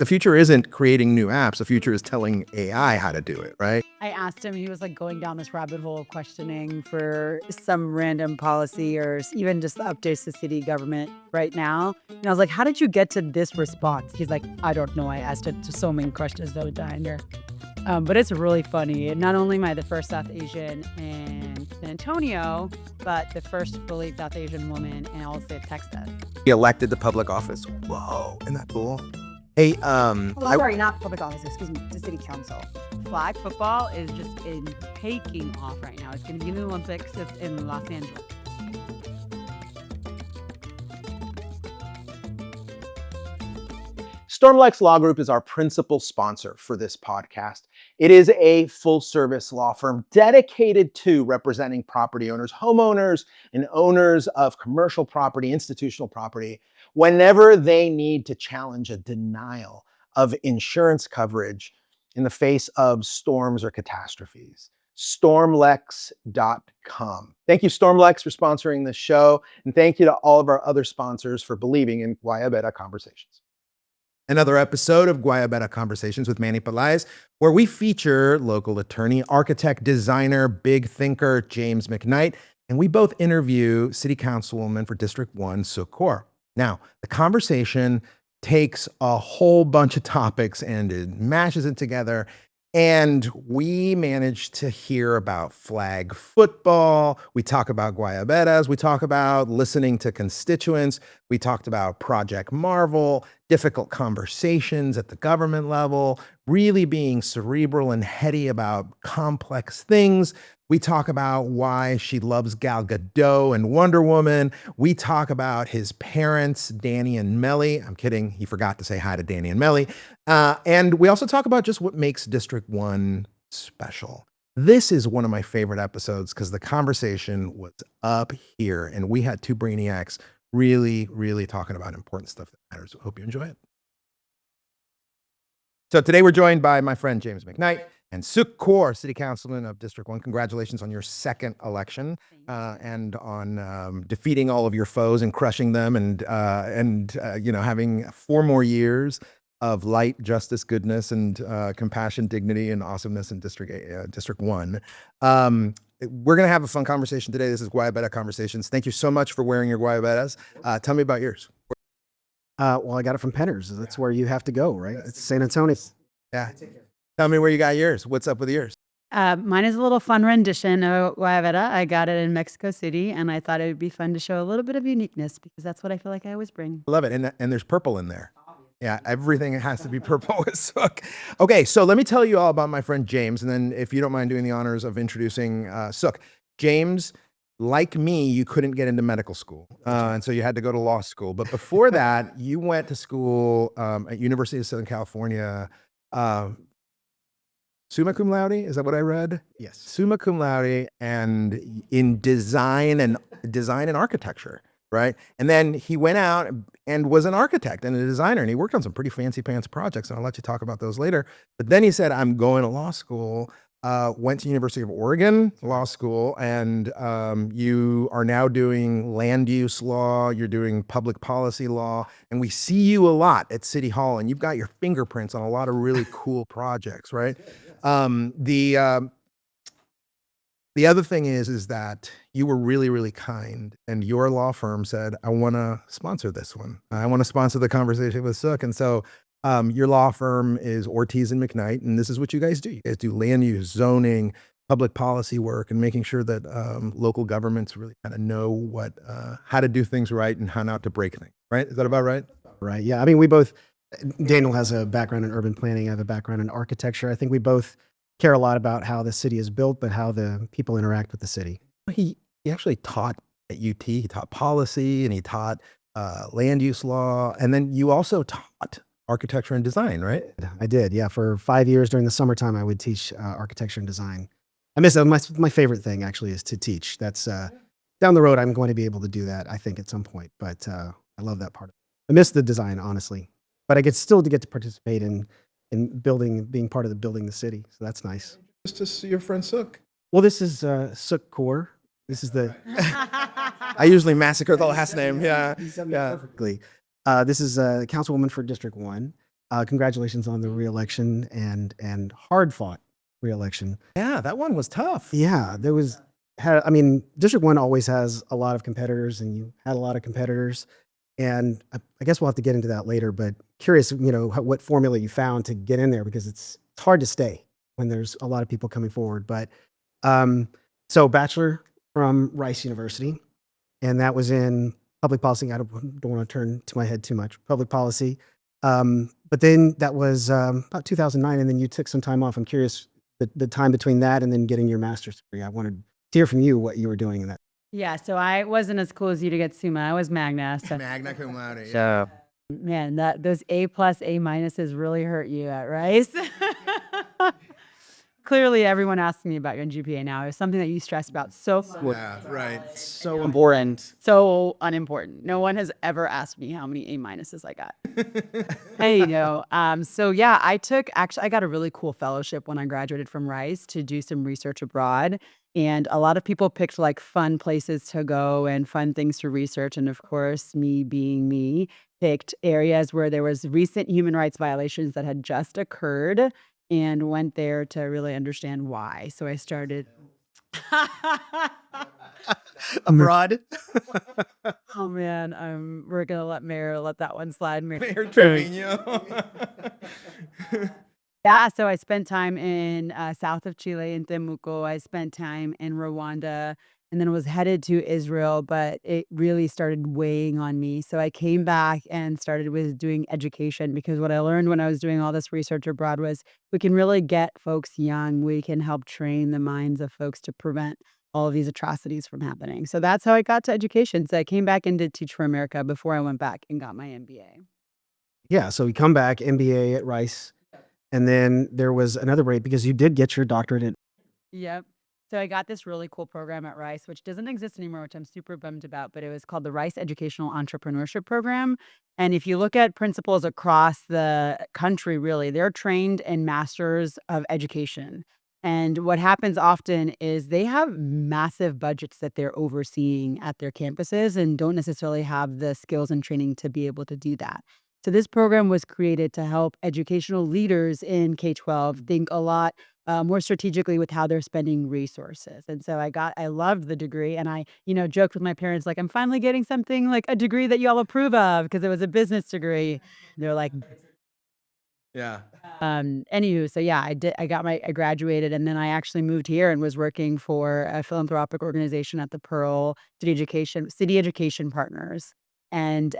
The future isn't creating new apps. The future is telling AI how to do it, right? I asked him, he was like going down this rabbit hole of questioning for some random policy or even just the updates to city government right now. And I was like, how did you get to this response? He's like, I don't know. I asked it to so many questions though down here. But it's really funny. Not only am I the first South Asian in San Antonio, but the first fully South Asian woman in all the state of Texas. He elected to public office. Whoa, isn't that cool? Hey, Sorry, not public office, excuse me, the city council. Flag football is just taking off right now. It's going to be in the Olympics. It's in Los Angeles. Stormlex Law Group is our principal sponsor for this podcast. It is a full-service law firm dedicated to representing property owners, homeowners, and owners of commercial property, institutional property, whenever they need to challenge a denial of insurance coverage in the face of storms or catastrophes. Stormlex.com. Thank you, Stormlex, for sponsoring this show, and thank you to all of our other sponsors for believing in Guayabera Conversations. Another episode of Guayabera Conversations with Manny Pelaez, where we feature local attorney, architect, designer, big thinker, James McKnight, and we both interview City Councilwoman for District 1, Sukh Kaur. Now, the conversation takes a whole bunch of topics and it mashes it together. And we managed to hear about flag football. We talk about Guayaberas. We talk about listening to constituents. We talked about Project Marvel, difficult conversations at the government level, really being cerebral and heady about complex things. We talk about why she loves Gal Gadot and Wonder Woman. We talk about his parents, Danny and Melly. I'm kidding. He forgot to say hi to Danny and Melly. And we also talk about just what makes District 1 special. This is one of my favorite episodes because the conversation was up here and we had two brainiacs really, really talking about important stuff that matters. Hope you enjoy it. So today we're joined by my friend James McKnight and Sukh Kaur, City Councilman of District 1. Congratulations on your second election and on defeating all of your foes and crushing them and having 4 more years of light, justice, goodness, and compassion, dignity, and awesomeness in District 1. We're going to have a fun conversation today. This is Guayabera Conversations. Thank you so much for wearing your Guayaberas. Tell me about yours. Well, I got it from Penner's. That's where you have to go, right? It's San Antonio. Yeah. Tell me where you got yours. What's up with yours? Mine is a little fun rendition of Guayabera. I got it in Mexico City, and I thought it would be fun to show a little bit of uniqueness because that's what I feel like I always bring. I love it. And there's purple in there. Yeah, everything has to be purple with Sukh. Okay, so let me tell you all about my friend James, and then if you don't mind doing the honors of introducing Sukh. James, like me, you couldn't get into medical school, and so you had to go to law school. But before that, you went to school at University of Southern California, summa cum laude, is that what I read? Yes. Summa cum laude, and in design and architecture, right? And then he went out and was an architect and a designer, and he worked on some pretty fancy pants projects, and I'll let you talk about those later. But then he said, I'm going to law school, went to University of Oregon Law School, and you are now doing land use law, you're doing public policy law, and we see you a lot at City Hall, and you've got your fingerprints on a lot of really cool projects, right? The other thing is that you were really, really kind, and your law firm said, I want to sponsor this one. I want to sponsor the conversation with Sukh. And so your law firm is Ortiz and McKnight, and this is what you guys do. You guys do land use, zoning, public policy work, and making sure that local governments really kind of know how to do things right and how not to break things, right? Is that about right? Right, yeah. I mean, Daniel has a background in urban planning. I have a background in architecture. I think we both care a lot about how the city is built, but how the people interact with the city. He actually taught at UT. He taught policy and he taught land use law. And then you also taught architecture and design, right? I did, yeah. For 5 years during the summertime, I would teach architecture and design. I miss it. My favorite thing actually is to teach. That's down the road, I'm going to be able to do that, I think, at some point. But I love that part. I miss the design, honestly. But I get to participate in being part of building the city. So that's nice. Just to see your friend Sukh. Well, this is Sukh Kaur. This is the... I usually massacre the last name. Yeah. Perfectly. This is Councilwoman for District 1. Congratulations on the reelection and hard fought reelection. Yeah, that one was tough. Yeah, there was. I mean, District 1 always has a lot of competitors, and you had a lot of competitors. And I guess we'll have to get into that later. But curious, what formula you found to get in there, because it's hard to stay when there's a lot of people coming forward. But so bachelor from Rice University, and that was in public policy. I don't want to turn to my head too much. Public policy. But then that was about 2009, and then you took some time off. I'm curious the time between that and then getting your master's degree. I wanted to hear from you what you were doing in that. Yeah, so I wasn't as cool as you to get Summa. I was Magna. So, Magna cum laude. So man, those A+, A- really hurt you at Rice. Clearly, everyone asks me about your GPA now. It's something that you stress about so much. Yeah, right. So important. So unimportant. No one has ever asked me how many A- I got. So yeah, I got a really cool fellowship when I graduated from Rice to do some research abroad. And a lot of people picked like fun places to go and fun things to research. And of course, me being me, picked areas where there was recent human rights violations that had just occurred and went there to really understand why. So I started. Abroad. Oh man, we're gonna let Mayor let that one slide. Mayor Trevino. Yeah, so I spent time in south of Chile in Temuco. I spent time in Rwanda, and then was headed to Israel, but it really started weighing on me. So I came back and started with doing education, because what I learned when I was doing all this research abroad was we can really get folks young. We can help train the minds of folks to prevent all of these atrocities from happening. So that's how I got to education. So I came back and did Teach for America before I went back and got my MBA. Yeah, so you come back, MBA at Rice, and then there was another break because you did get your doctorate in. Yep. So I got this really cool program at Rice, which doesn't exist anymore, which I'm super bummed about, but it was called the Rice Educational Entrepreneurship Program. And if you look at principals across the country, really, they're trained in masters of education. And what happens often is they have massive budgets that they're overseeing at their campuses and don't necessarily have the skills and training to be able to do that. So this program was created to help educational leaders in K-12 think a lot more strategically with how they're spending resources. And so I loved the degree, and I, joked with my parents, like, I'm finally getting something like a degree that y'all approve of, because it was a business degree. They're like, Yeah. anywho, so yeah, I graduated, and then I actually moved here and was working for a philanthropic organization at the Pearl City Education Partners. And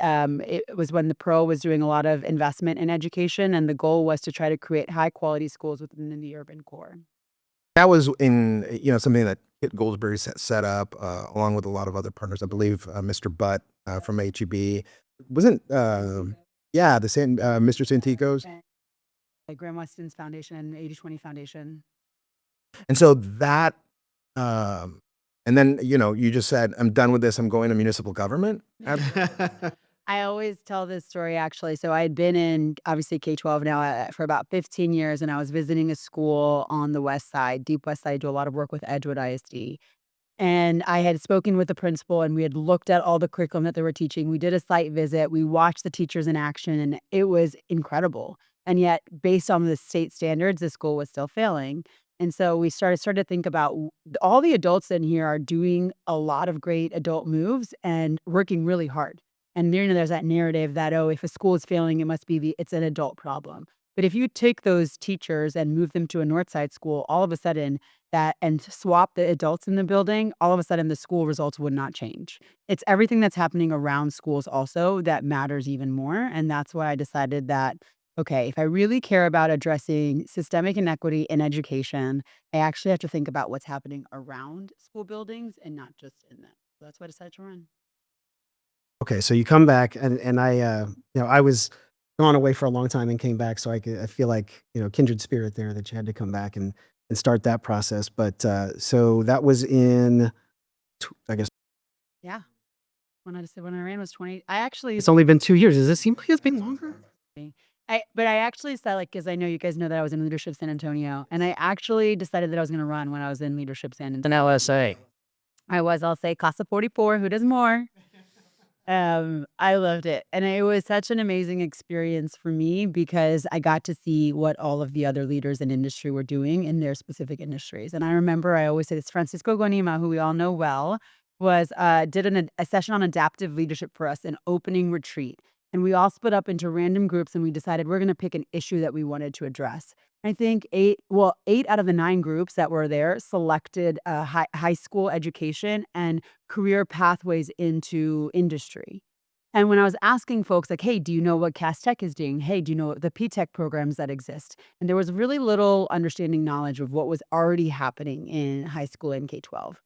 it was when the Pearl was doing a lot of investment in education, and the goal was to try to create high quality schools within the urban core. That was in, something that Kit Goldsberry set up along with a lot of other partners. I believe Mr. Butt from HEB. Wasn't, the same, Mr. Santikos. Like Graham Weston's foundation and 80/20 Foundation. And so that, and then, you just said, I'm done with this. I'm going to municipal government. I always tell this story, actually. So I had been in, obviously, K-12 now for about 15 years, and I was visiting a school on the west side, deep west side. I do a lot of work with Edgewood ISD. And I had spoken with the principal, and we had looked at all the curriculum that they were teaching. We did a site visit. We watched the teachers in action, and it was incredible. And yet, based on the state standards, the school was still failing. And so we started to think about all the adults in here are doing a lot of great adult moves and working really hard. And there's that narrative that, oh, if a school is failing, it's an adult problem. But if you take those teachers and move them to a Northside school, all of a sudden and swap the adults in the building, all of a sudden the school results would not change. It's everything that's happening around schools also that matters even more. And that's why I decided that, okay, if I really care about addressing systemic inequity in education, I actually have to think about what's happening around school buildings and not just in them. So that's why I decided to run. Okay, so you come back, and I was gone away for a long time and came back, so I feel like kindred spirit there that you had to come back and start that process. But so that was in, I guess. Yeah, when I ran was 20. I actually It's only been 2 years. Does it seem like it's been longer? But I actually said, like, because I know you guys know that I was in Leadership San Antonio, and I actually decided that I was going to run when I was in Leadership San Antonio. an LSA. I'll say Casa 44. Who does more? I loved it. And it was such an amazing experience for me because I got to see what all of the other leaders in industry were doing in their specific industries. And I remember I always say this, Francisco Guanima, who we all know well, was did a session on adaptive leadership for us, an opening retreat. And we all split up into random groups and we decided we're going to pick an issue that we wanted to address. I think eight out of the 9 groups that were there selected high school education and career pathways into industry. And when I was asking folks like, "Hey, do you know what Cass Tech is doing? Hey, do you know the P-Tech programs that exist?" And there was really little understanding knowledge of what was already happening in high school and K-12.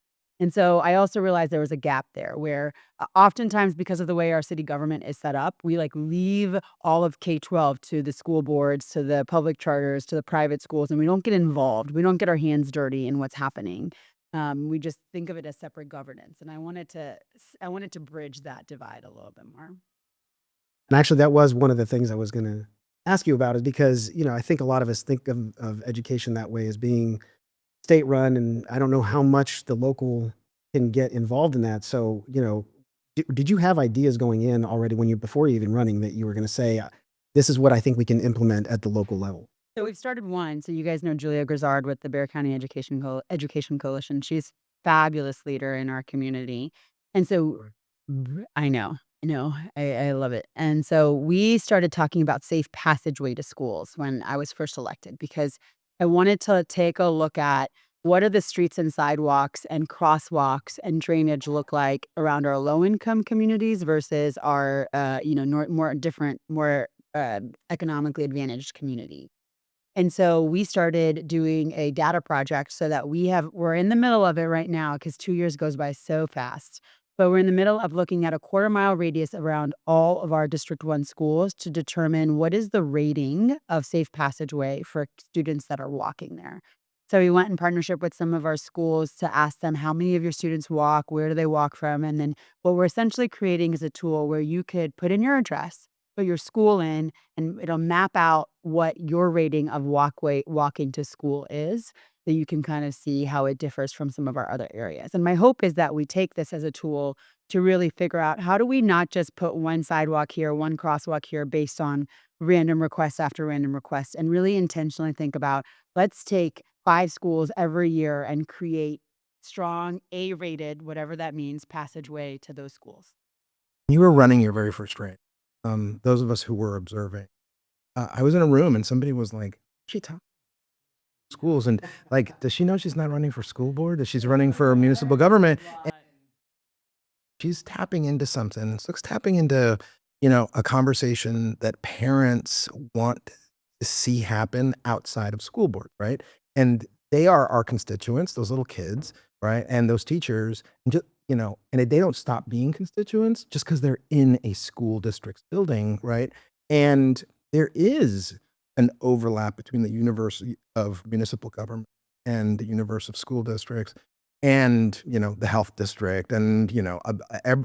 And so I also realized there was a gap there where oftentimes because of the way our city government is set up, we like leave all of K-12 to the school boards, to the public charters, to the private schools, and we don't get involved. We don't get our hands dirty in what's happening. We just think of it as separate governance, and I wanted to bridge that divide a little bit more. And actually, that was one of the things I was going to ask you about, is because, I think a lot of us think of education that way as being state run, and I don't know how much the local can get involved in that. So, did you have ideas going in already before you even running, that you were going to say, this is what I think we can implement at the local level? So we've started one. So you guys know Julia Grizzard with the Bear County Education Coalition. She's fabulous leader in our community. And so I love it. And so we started talking about safe passageway to schools when I was first elected, because I wanted to take a look at what are the streets and sidewalks and crosswalks and drainage look like around our low income communities versus our, more economically advantaged community. And so we started doing a data project so that we're in the middle of it right now because 2 years goes by so fast. But we're in the middle of looking at a 1/4 mile radius around all of our District 1 schools to determine what is the rating of safe passageway for students that are walking there. So we went in partnership with some of our schools to ask them, how many of your students walk? Where do they walk from? And then what we're essentially creating is a tool where you could put in your address, put your school in, and it'll map out what your rating of walking to school is, that you can kind of see how it differs from some of our other areas. And my hope is that we take this as a tool to really figure out, how do we not just put one sidewalk here, one crosswalk here based on random request after random request, and really intentionally think about, let's take 5 schools every year and create strong A-rated, whatever that means, passageway to those schools. You were running your very first race. Those of us who were observing, I was in a room and somebody was like, she talks schools, and like, does she know she's not running for school board? That she's running for municipal government? And she's tapping into something. Suk's tapping into, a conversation that parents want to see happen outside of school board, right? And they are our constituents, those little kids, right? And those teachers, and just, and they don't stop being constituents just because they're in a school district's building, right? And there is an overlap between the universe of municipal government and the universe of school districts and, the health district and,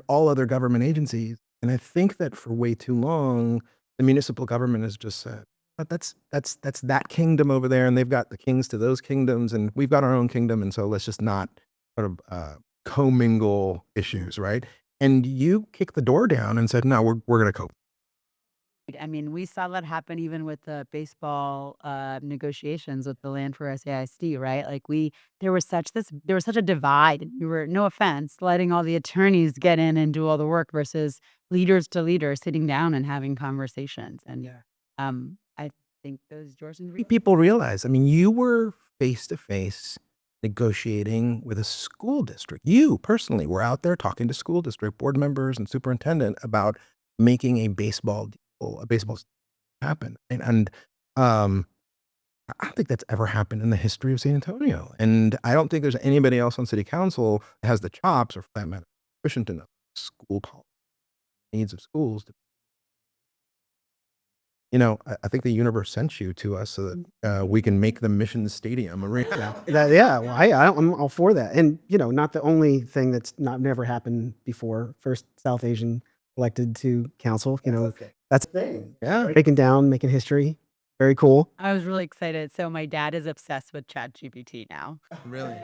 all other government agencies. And I think that for way too long, the municipal government has just said, but that's that kingdom over there, and they've got the kings to those kingdoms, and we've got our own kingdom, and so let's just not sort of commingle issues, right? And you kicked the door down and said, no, we're going to cope. I mean, we saw that happen even with the baseball negotiations with the land for SAISD, right? Like there was such a divide. And we were, no offense, letting all the attorneys get in and do all the work versus leaders to leaders sitting down and having conversations. And I think those George and People realize, you were face to face negotiating with a school district. You personally were out there talking to school district board members and superintendent about making a baseball happen. And I don't think that's ever happened in the history of San Antonio. And I don't think there's anybody else on city council that has the chops, or for that matter, proficient enough school policy needs of schools to, I think the universe sent you to us so that we can make the Mission Stadium a reality. Well, I'm all for that. And, not the only thing that's never happened before. First South Asian elected to council, that's the thing. Yeah. Breaking down, making history. Very cool. I was really excited. So my dad is obsessed with ChatGPT now. Really?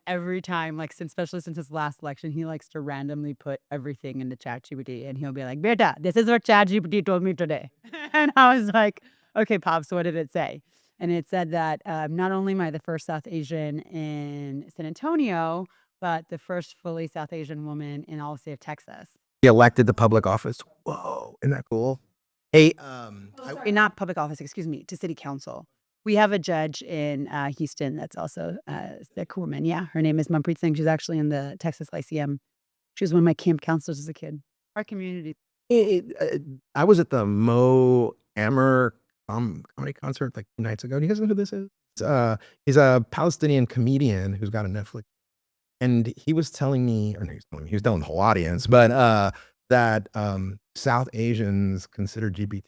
Every time, like especially since his last election, he likes to randomly put everything into ChatGPT, and he'll be like, "Beta, this is what ChatGPT told me today," and I was like, "Okay, pops, what did it say?" And it said that not only am I the first South Asian in San Antonio, but the first fully South Asian woman in all the state of Texas. He elected to public office. Whoa, isn't that cool? Hey, Not public office, excuse me, to city council. We have a judge in Houston that's also a Sikh woman. Yeah, her name is Manpreet Singh. She's actually in the Texas Lyceum. She was one of my camp counselors as a kid. Our community. I was at the Mo Amer comedy concert like 2 nights ago. Do you guys know who this is? He's a Palestinian comedian who's got a Netflix. And he was telling me, or no, he was telling the whole audience, but that South Asians consider GPT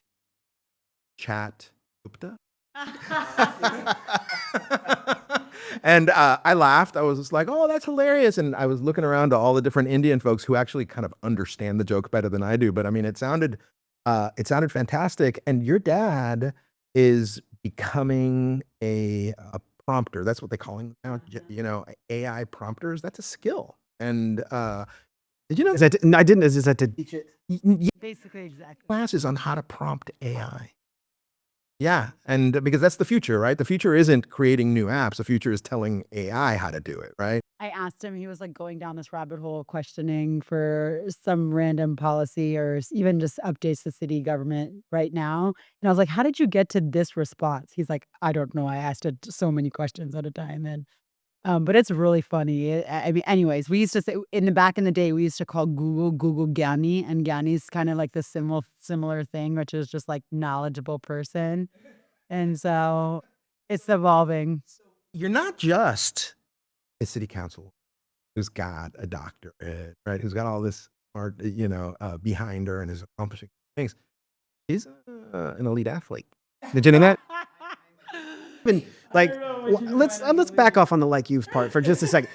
chat Gupta. And I laughed. I was just like, oh, that's hilarious. And I was looking around to all the different Indian folks who actually kind of understand the joke better than I do. But I mean, it sounded fantastic. And your dad is becoming a prompter. That's what they're calling now. You know, AI prompters. That's a skill. And did you know Is that? No, I didn't. Is that to teach it? Basically, exactly. classes on how to prompt AI? Yeah, and because that's the future, right? The future isn't creating new apps. The future is telling AI how to do it, right? I asked him, he was like going down this rabbit hole questioning for some random policy or even just updates to city government right now. And I was like, how did you get to this response? He's like, I don't know. I asked it so many questions at a time. And but it's really funny. I mean, anyways, we used to say back in the day, we used to call Google Gyani, and Gyani's kind of like the similar thing, which is just like knowledgeable person. And so it's evolving. You're not just a city council who's got a doctorate, right? Who's got all this art, behind her and is accomplishing things. She's an elite athlete. Did you know that? Even like, let's back off on the like youth part for just a second.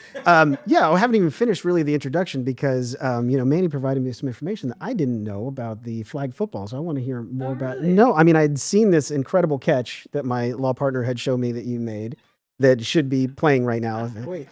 Yeah, I haven't even finished really the introduction because Manny provided me some information that I didn't know about the flag football. So I want to hear more about. No, I mean I'd seen this incredible catch that my law partner had shown me that you made that should be playing right now. Wait,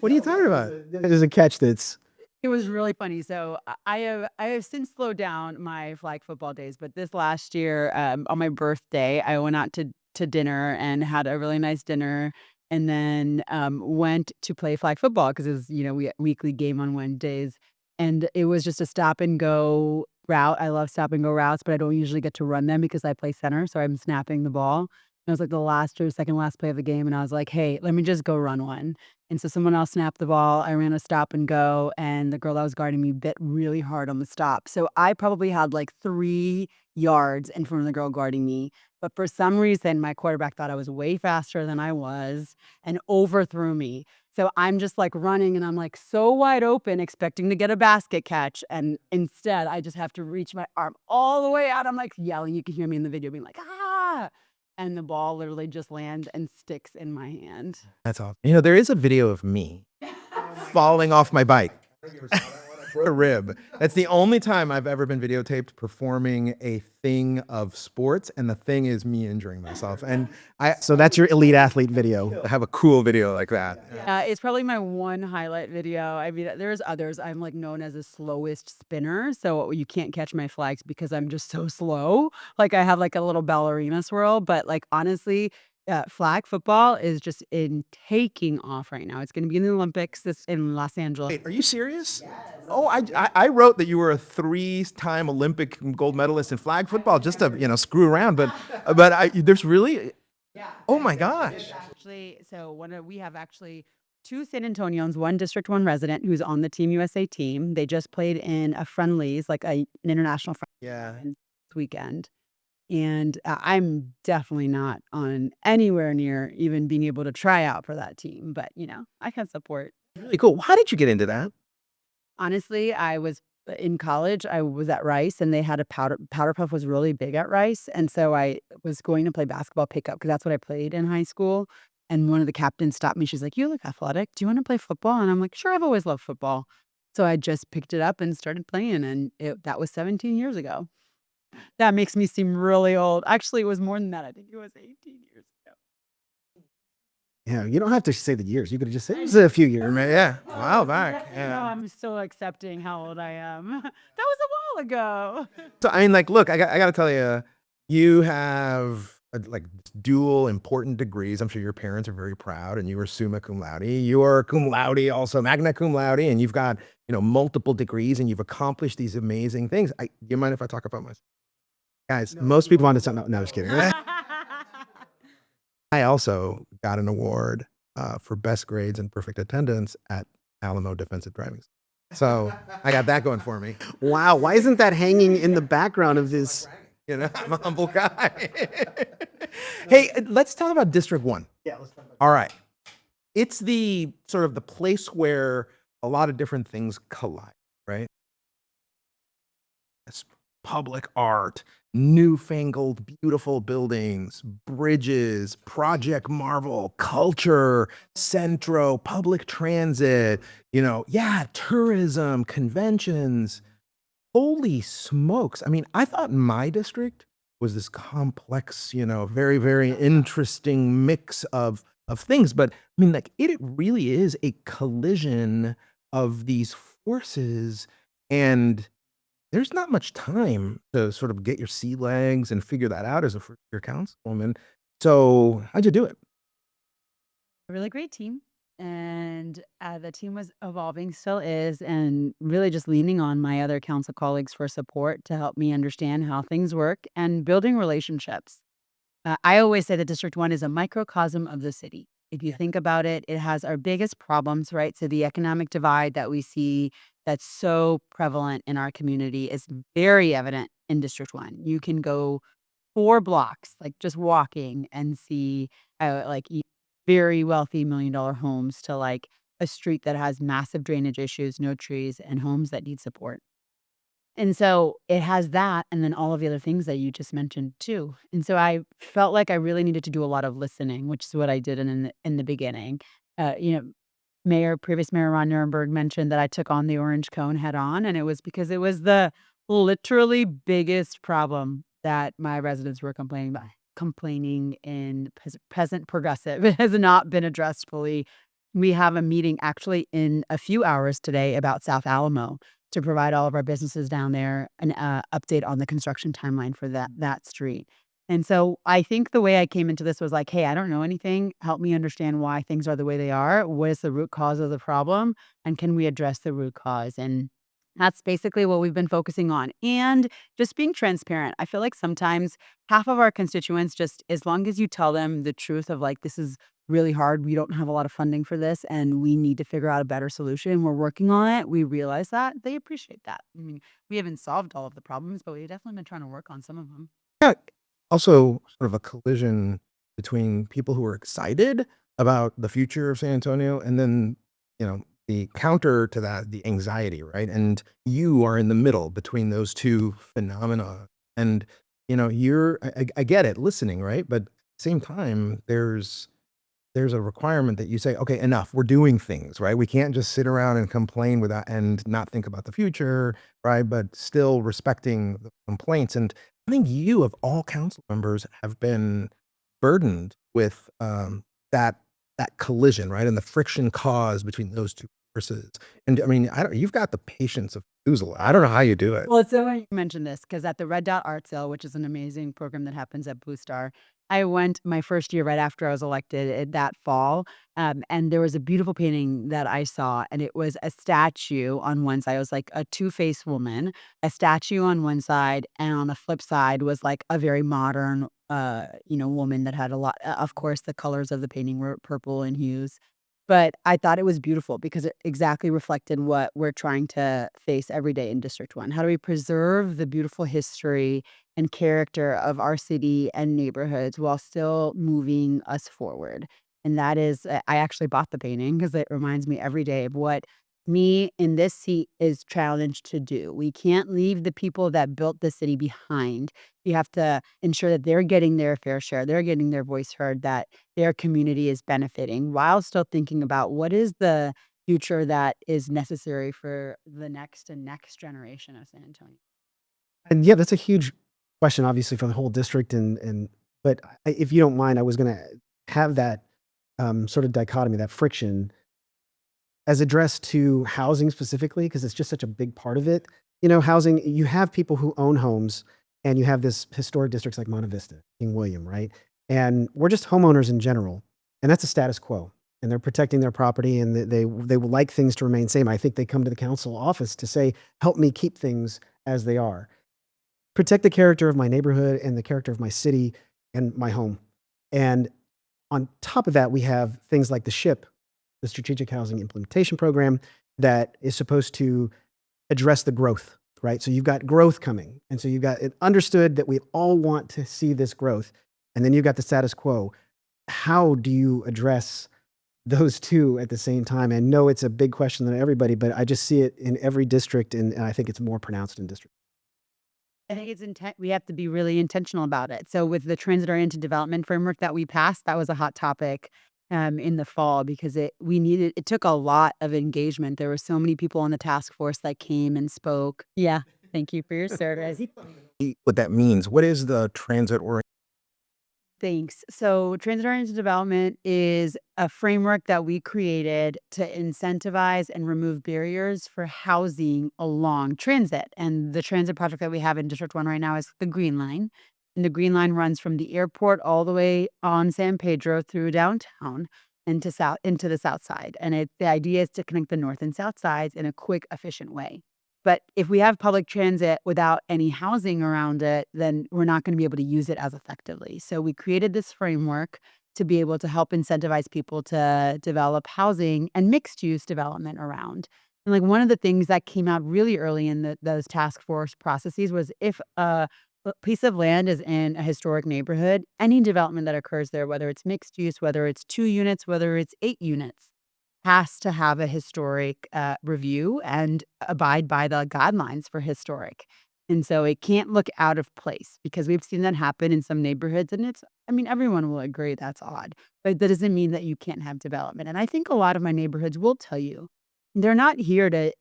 what are you talking about? There's a catch that's. It was really funny. So I have since slowed down my flag football days, but this last year, on my birthday, I went out to dinner and had a really nice dinner, and then went to play flag football because it was we weekly game on Wednesdays, and it was just a stop and go route. I love stop and go routes, but I don't usually get to run them because I play center, so I'm snapping the ball. It was like the last or second last play of the game, and I was like, hey, let me just go run one. And so someone else snapped the ball. I ran a stop and go, and the girl that was guarding me bit really hard on the stop. So I probably had like 3 yards in front of the girl guarding me. But for some reason, my quarterback thought I was way faster than I was and overthrew me. So I'm just like running, and I'm like so wide open, expecting to get a basket catch. And instead, I just have to reach my arm all the way out. I'm like yelling. You can hear me in the video being like, ah. And the ball literally just lands and sticks in my hand. That's awesome. There is a video of me falling off my bike. A rib. That's the only time I've ever been videotaped performing a thing of sports, and the thing is me injuring myself. And So that's your elite athlete video. I have a cool video like that. It's probably my one highlight video. I mean, there's others. I'm like known as the slowest spinner, so you can't catch my flags because I'm just so slow. Like I have like a little ballerina swirl, but like honestly, flag football is just taking off right now. It's going to be in the Olympics in Los Angeles. Wait, are you serious? Yes. Oh, I wrote that you were a 3-time Olympic gold medalist in flag football just to screw around, but there's really. Yeah. Oh my gosh. Actually, so we have actually 2 San Antonians, 1 District 1 resident who's on the Team USA team. They just played in a friendlies, like an international friendly this weekend. And I'm definitely not on anywhere near even being able to try out for that team. But, I can support. Really cool. How did you get into that? Honestly, I was in college. I was at Rice, and they had a powder puff was really big at Rice. And so I was going to play basketball pickup because that's what I played in high school. And one of the captains stopped me. She's like, you look athletic. Do you want to play football? And I'm like, sure, I've always loved football. So I just picked it up and started playing. And that was 17 years ago. That makes me seem really old. Actually, it was more than that. I think it was 18 years ago. Yeah, you don't have to say the years. You could have just said it was a few years. Yeah, a while back. No, Yeah. I'm still accepting how old I am. That was a while ago. So I mean, like, look, I got to tell you, you have like dual important degrees. I'm sure your parents are very proud, and you were summa cum laude. You are cum laude, also magna cum laude, and you've got multiple degrees, and you've accomplished these amazing things. You mind if I talk about myself, guys? Most people want to sound. No, I was kidding. I also got an award for best grades and perfect attendance at Alamo Defensive Driving School. So I got that going for me. Wow, why isn't that hanging in the background of this? I'm a humble guy. Hey, let's talk about District 1. Yeah, let's talk about. All right. It's the sort of the place where a lot of different things collide, right? It's public art, newfangled, beautiful buildings, bridges, Project Marvel, culture, Centro, public transit, tourism, conventions. Holy smokes. I mean, I thought my district was this complex, very, very interesting mix of things. But I mean, like, it really is a collision of these forces. And there's not much time to sort of get your sea legs and figure that out as a first-year councilwoman. So how'd you do it? A really great team. And the team was evolving, still is, and really just leaning on my other council colleagues for support to help me understand how things work and building relationships. I always say that District 1 is a microcosm of the city. If you think about it, it has our biggest problems, right? So the economic divide that we see that's so prevalent in our community is very evident in District 1. You can go 4 blocks, like just walking, and see very wealthy $1 million homes to like a street that has massive drainage issues, no trees, and homes that need support. And so it has that, and then all of the other things that you just mentioned too. And so I felt like I really needed to do a lot of listening, which is what I did in the beginning. Uh, you know, previous Mayor Ron Nirenberg mentioned that I took on the orange cone head on, and it was because it was the literally biggest problem that my residents were complaining in peasant progressive. It has not been addressed fully. We have a meeting actually in a few hours today about South Alamo to provide all of our businesses down there an update on the construction timeline for that street. And so I think the way I came into this was like, hey, I don't know anything. Help me understand why things are the way they are. What is the root cause of the problem? And can we address the root cause? And that's basically what we've been focusing on. And just being transparent. I feel like sometimes half of our constituents, just as long as you tell them the truth of like, this is really hard, we don't have a lot of funding for this, and we need to figure out a better solution. We're working on it. We realize that. They appreciate that. I mean, we haven't solved all of the problems, but we've definitely been trying to work on some of them. Yeah. Also, sort of a collision between people who are excited about the future of San Antonio and then, the counter to that, the anxiety, right? And you are in the middle between those two phenomena. And, I get it, listening, right? But at the same time, there's a requirement that you say, okay, enough, we're doing things, right? We can't just sit around and complain without and not think about the future, right? But still respecting the complaints. And I think you, of all council members, have been burdened with that collision, right? And the friction caused between those two forces. And I mean, you've got the patience of Methuselah. I don't know how you do it. Well, it's so funny you mentioned this because at the Red Dot Art Sale, which is an amazing program that happens at Blue Star, I went my first year right after I was elected that fall. And there was a beautiful painting that I saw, and it was a statue on one side. It was like a two-faced woman, a statue on one side, and on the flip side was like a very modern, woman that had a lot. Of course, the colors of the painting were purple and hues. But I thought it was beautiful because it exactly reflected what we're trying to face every day in District 1. How do we preserve the beautiful history and character of our city and neighborhoods while still moving us forward? And that is, I actually bought the painting because it reminds me every day of what me in this seat is challenged to do. We can't leave the people that built the city behind. You have to ensure that they're getting their fair share, they're getting their voice heard, that their community is benefiting while still thinking about what is the future that is necessary for the next and next generation of San Antonio. And yeah, that's a huge question, obviously, for the whole district, but if you don't mind, I was going to have that sort of dichotomy, that friction, as addressed to housing specifically, because it's just such a big part of it. Housing, you have people who own homes, and you have this historic districts like Monte Vista, King William, right? And we're just homeowners in general, and that's a status quo. And they're protecting their property, and they would like things to remain same. I think they come to the council office to say, "Help me keep things as they are. Protect the character of my neighborhood and the character of my city and my home." And on top of that, we have things like the SHIP, the Strategic Housing Implementation Program, that is supposed to address the growth, right? So you've got growth coming. And so you've got it understood that we all want to see this growth. And then you've got the status quo. How do you address those two at the same time? I know it's a big question than everybody, but I just see it in every district, and I think it's more pronounced in districts. I think we have to be really intentional about it. So with the transit-oriented development framework that we passed, that was a hot topic in the fall because it took a lot of engagement. There were so many people on the task force that came and spoke. Yeah. Thank you for your service. What that means. What is the transit or Thanks. So, transit-oriented development is a framework that we created to incentivize and remove barriers for housing along transit. And the transit project that we have in District 1 right now is the Green Line. And the Green Line runs from the airport all the way on San Pedro through downtown into the south side. And the idea is to connect the north and south sides in a quick, efficient way. But if we have public transit without any housing around it, then we're not going to be able to use it as effectively. So we created this framework to be able to help incentivize people to develop housing and mixed use development around. And like one of the things that came out really early in those task force processes was if a piece of land is in a historic neighborhood, any development that occurs there, whether it's mixed use, whether it's 2 units, whether it's 8 units, has to have a historic review and abide by the guidelines for historic. And so it can't look out of place because we've seen that happen in some neighborhoods. And everyone will agree that's odd, but that doesn't mean that you can't have development. And I think a lot of my neighborhoods will tell you they're not here to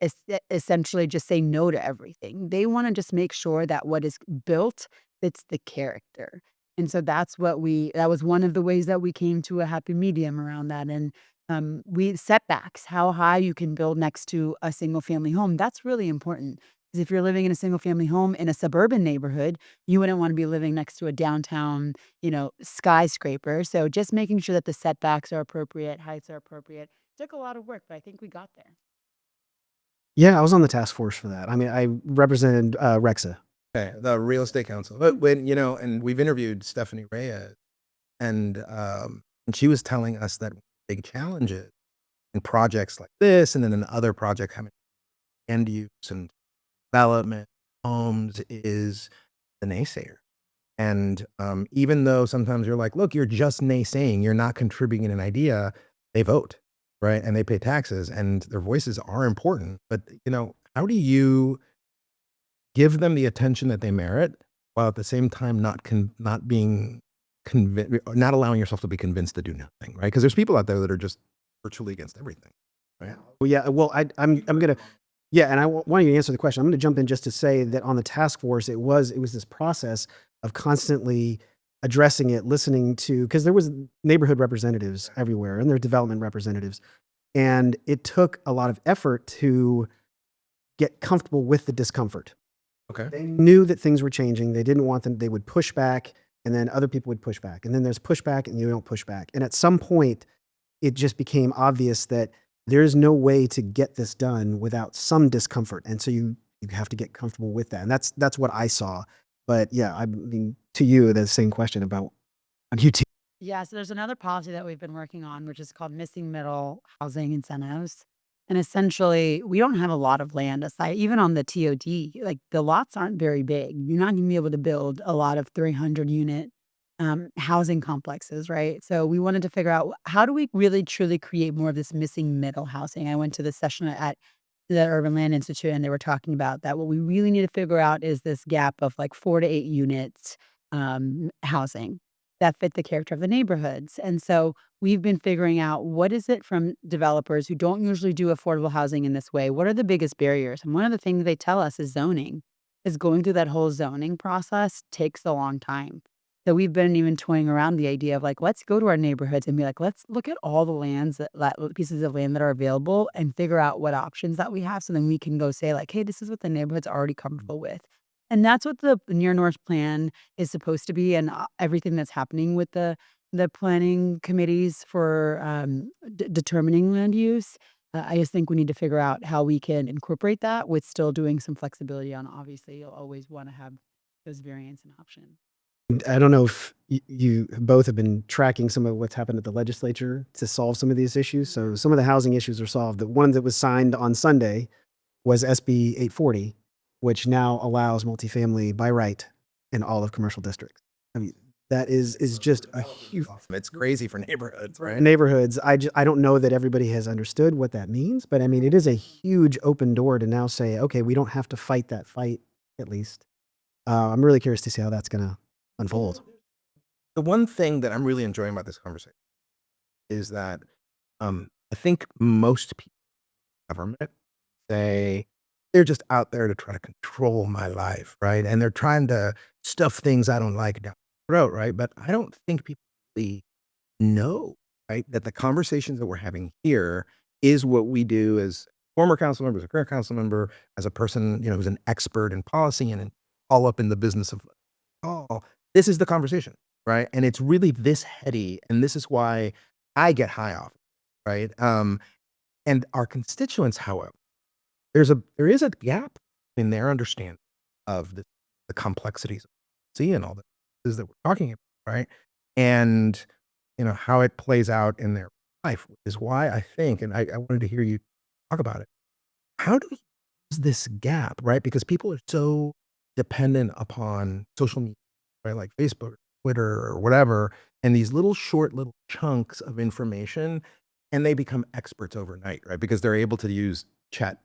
essentially just say no to everything. They want to just make sure that what is built fits the character. And so that was one of the ways that we came to a happy medium around that. And we setbacks, how high you can build next to a single family home. That's really important. Because if you're living in a single family home in a suburban neighborhood, you wouldn't want to be living next to a downtown, skyscraper. So just making sure that the setbacks are appropriate, heights are appropriate. Took a lot of work, but I think we got there. Yeah, I was on the task force for that. I mean, I represented Rexa. okay, the real estate council? But and we've interviewed Stephanie Reyes, and she was telling us that big challenges in projects like this, and then in other projects having end use and development homes is the naysayer. And even though sometimes you're like, look, you're just naysaying, you're not contributing an idea, they vote, right? And they pay taxes, and their voices are important. But how do you give them the attention that they merit while at the same time not being convinced, not allowing yourself to be convinced to do nothing, right? Because there's people out there that are just virtually against everything, right? Well, yeah. Well, I'm gonna. Yeah, and I want you to answer the question. I'm going to jump in just to say that on the task force, it was this process of constantly addressing it, listening to, because there was neighborhood representatives everywhere and there are development representatives, and it took a lot of effort to get comfortable with the discomfort. Okay. They knew that things were changing. They didn't want them. They would push back, and then other people would push back, and then there's pushback, and you don't push back. And at some point, it just became obvious that there's no way to get this done without some discomfort, and so you have to get comfortable with that. And that's what I saw. But yeah, I mean, to you, the same question about on YouTube. Yeah, so there's another policy that we've been working on, which is called missing middle housing incentives. And essentially, we don't have a lot of land aside, even on the TOD, like the lots aren't very big. You're not going to be able to build a lot of 300 unit housing complexes, right? So we wanted to figure out how do we really truly create more of this missing middle housing. I went to the session at the Urban Land Institute, and they were talking about that. What we really need to figure out is this gap of like 4 to 8 units housing that fit the character of the neighborhoods. And so we've been figuring out what is it from developers who don't usually do affordable housing in this way. What are the biggest barriers? And one of the things they tell us is zoning. is going through that whole zoning process takes a long time. So we've been even toying around the idea of like, let's go to our neighborhoods and be like, let's look at all the pieces of land that are available and figure out what options that we have. So then we can go say like, hey, this is what the neighborhood's already comfortable with. And that's what the near north plan is supposed to be. And everything that's happening with the planning committees for determining land use. I just think we need to figure out how we can incorporate that with still doing some flexibility on, obviously, you'll always want to have those variants and options. I don't know if you both have been tracking some of what's happened at the legislature to solve some of these issues. So some of the housing issues are solved. The one that was signed on Sunday was SB 840, which now allows multifamily by right in all of commercial districts. I mean, that is just a huge It's crazy for neighborhoods, right? neighborhoods. I don't know that everybody has understood what that means, but I mean, it is a huge open door to now say, okay, we don't have to fight that fight, at least. I'm really curious to see how that's going to unfold. The one thing that I'm really enjoying about this conversation is that I think most people in government say they're just out there to try to control my life, right? And they're trying to stuff things I don't like down the throat, right? But I don't think people really know, right, that the conversations that we're having here is what we do as former council members, a current council member, as a person, who's an expert in policy and all up in the business of this is the conversation, right? And it's really this heady, and this is why I get high off, right? And our constituents, however, there is a gap in their understanding of the complexities of policy and all the things that we're talking about, right? And how it plays out in their life, which is why I think, and I wanted to hear you talk about it. How do we use this gap, right? Because people are so dependent upon social media, right? Like Facebook, Twitter, or whatever, and these little chunks of information, and they become experts overnight, right? Because they're able to use chat,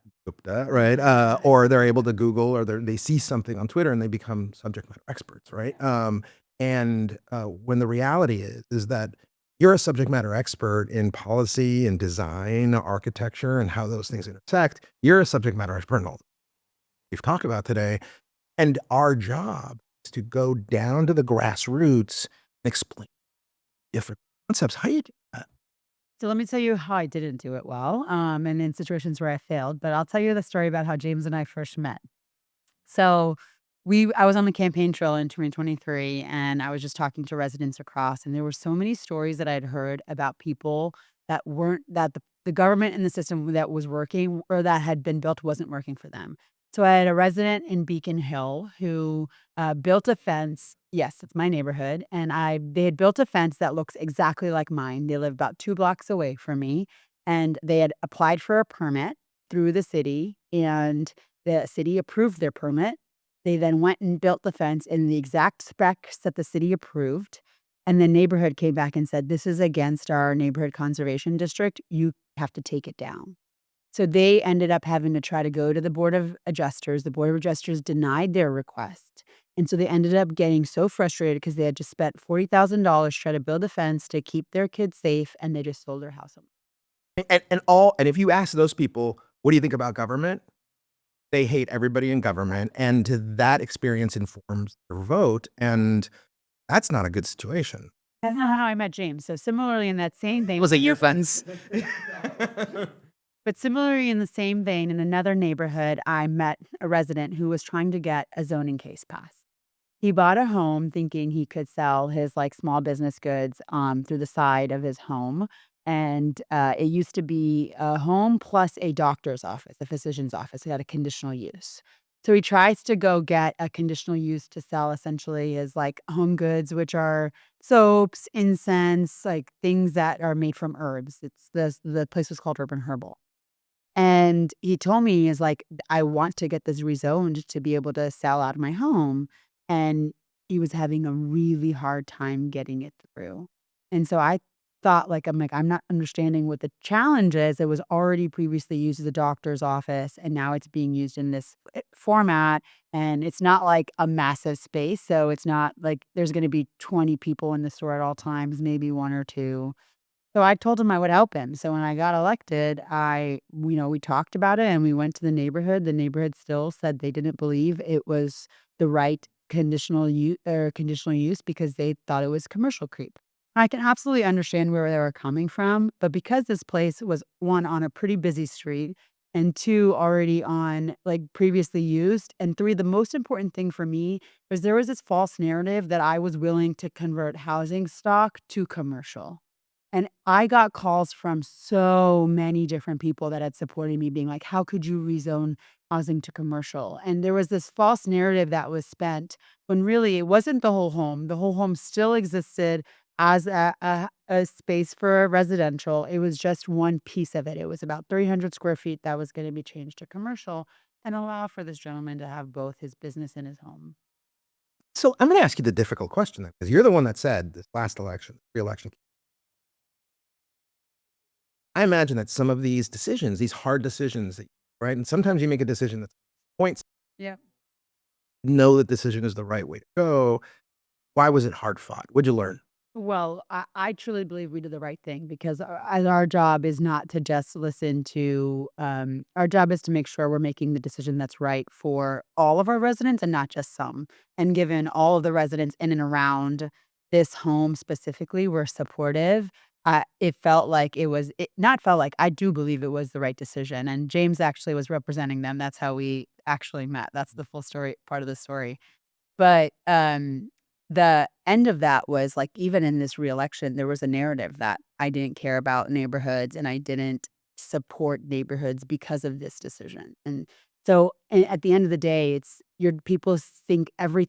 right? Or they're able to Google, or they see something on Twitter and they become subject matter experts, right? And when the reality is that you're a subject matter expert in policy and design, architecture, and how those things intersect. You're a subject matter expert in all we've talked about today. And our job is to go down to the grassroots and explain different concepts. How you do that? So let me tell you how I didn't do it well, and in situations where I failed. But I'll tell you the story about how James and I first met. So I was on the campaign trail in 2023, and I was just talking to residents across, and there were so many stories that I'd heard about people that the government and the system that was working or that had been built wasn't working for them. So I had a resident in Beacon Hill who built a fence. Yes, it's my neighborhood, and they had built a fence that looks exactly like mine. They live about 2 blocks away from me, and they had applied for a permit through the city, and the city approved their permit. They then went and built the fence in the exact specs that the city approved. And the neighborhood came back and said, this is against our neighborhood conservation district. You have to take it down. So they ended up having to try to go to the Board of Adjusters. The Board of Adjusters denied their request. And so they ended up getting so frustrated because they had just spent $40,000 trying to build a fence to keep their kids safe, and they just sold their house. And if you ask those people, what do you think about government? They hate everybody in government, and that experience informs their vote, and that's not a good situation. That's not how I met James. So similarly in that same vein, Was it your fence? but similarly in the same vein, in another neighborhood, I met a resident who was trying to get a zoning case passed. He bought a home thinking he could sell his like small business goods through the side of his home. And it used to be a home plus a doctor's office, a physician's office. He had a conditional use. So he tries to go get a conditional use to sell essentially his like home goods, which are soaps, incense, like things that are made from herbs. The place was called Urban Herbal. And he told me, is like, I want to get this rezoned to be able to sell out of my home. And he was having a really hard time getting it through. And so I thought, I'm not understanding what the challenge is. It was already previously used as a doctor's office, and now it's being used in this format. And it's not like a massive space. So it's not like there's going to be 20 people in the store at all times, maybe one or two. So I told him I would help him. So when I got elected, we talked about it and we went to the neighborhood. The neighborhood still said they didn't believe it was the right conditional use because they thought it was commercial creep. I can absolutely understand where they were coming from, but because this place was one on a pretty busy street and two already on like previously used, and three, the most important thing for me was there was this false narrative that I was willing to convert housing stock to commercial. And I got calls from so many different people that had supported me being like, "How could you rezone housing to commercial?" And there was this false narrative that was spent when really it wasn't the whole home. The whole home still existed as a space for residential. It was just one piece of it. It was about 300 square feet that was gonna be changed to commercial and allow for this gentleman to have both his business and his home. So I'm going to ask you the difficult question then, because you're the one that said this last election, re-election. I imagine that some of these decisions, these hard decisions, right? And sometimes you make a decision that's points, Yeah. know that decision is the right way to go. Why was it hard fought? What'd you learn? Well, I truly believe we did the right thing because our job is not to just listen to, our job is to make sure we're making the decision that's right for all of our residents and not just some. And given all of the residents in and around this home specifically were supportive, it felt like not felt like, I do believe it was the right decision. And James actually was representing them. That's how we actually met. That's the full story, part of the story. But, the end of that was, like, even in this reelection, there was a narrative that I didn't care about neighborhoods and I didn't support neighborhoods because of this decision, and so, at the end of the day, it's your people think every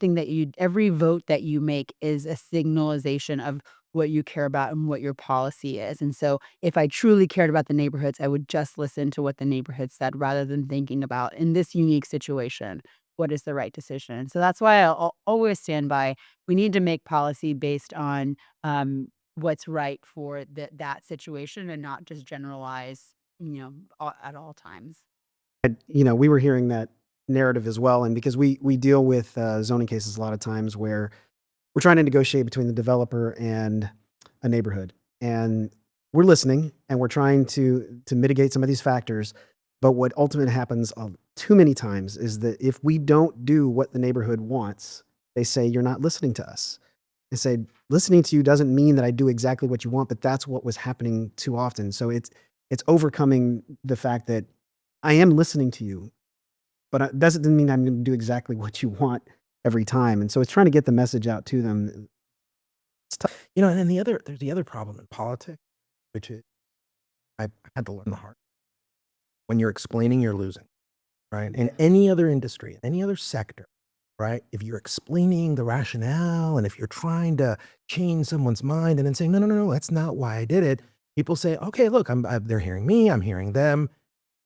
vote that you make is a signalization of what you care about and what your policy is, and so, if I truly cared about the neighborhoods, I would just listen to what the neighborhood said rather than thinking about, in this unique situation, what is the right decision. So that's why I'll always stand by we need to make policy based on what's right for that situation and not just generalize, at all times. We were hearing that narrative as well, and because we deal with zoning cases a lot of times where we're trying to negotiate between the developer and a neighborhood, and we're listening and we're trying to mitigate some of these factors. But what ultimately happens too many times is that if we don't do what the neighborhood wants, they say you're not listening to us. They say listening to you doesn't mean that I do exactly what you want, but that's what was happening too often. So it's overcoming the fact that I am listening to you, but it doesn't mean I'm going to do exactly what you want every time. And so it's trying to get the message out to them. It's tough. And then there's the other problem in politics, which is I had to learn the hard. When you're explaining, you're losing, right? In any other industry, in any other sector, right? If you're explaining the rationale and if you're trying to change someone's mind and then saying, no, no, no, no, that's not why I did it. People say, okay, look, they're hearing me, I'm hearing them.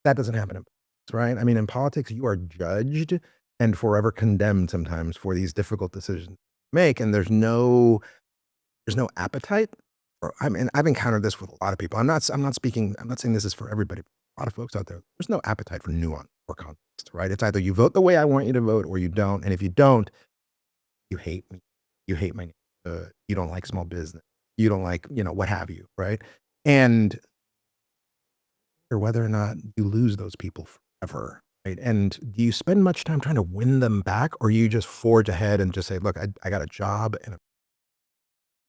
That doesn't happen in politics, right? I mean, in politics, you are judged and forever condemned sometimes for these difficult decisions you make. And there's no appetite. I mean, I've encountered this with a lot of people. I'm not saying this is for everybody. A lot of folks out there, there's no appetite for nuance or context, right? It's either you vote the way I want you to vote or you don't. And if you don't, you hate me. You hate my neighborhood. You don't like small business. You don't like, what have you, right? And or whether or not you lose those people forever, right? And do you spend much time trying to win them back or you just forge ahead and just say, look, I got a job and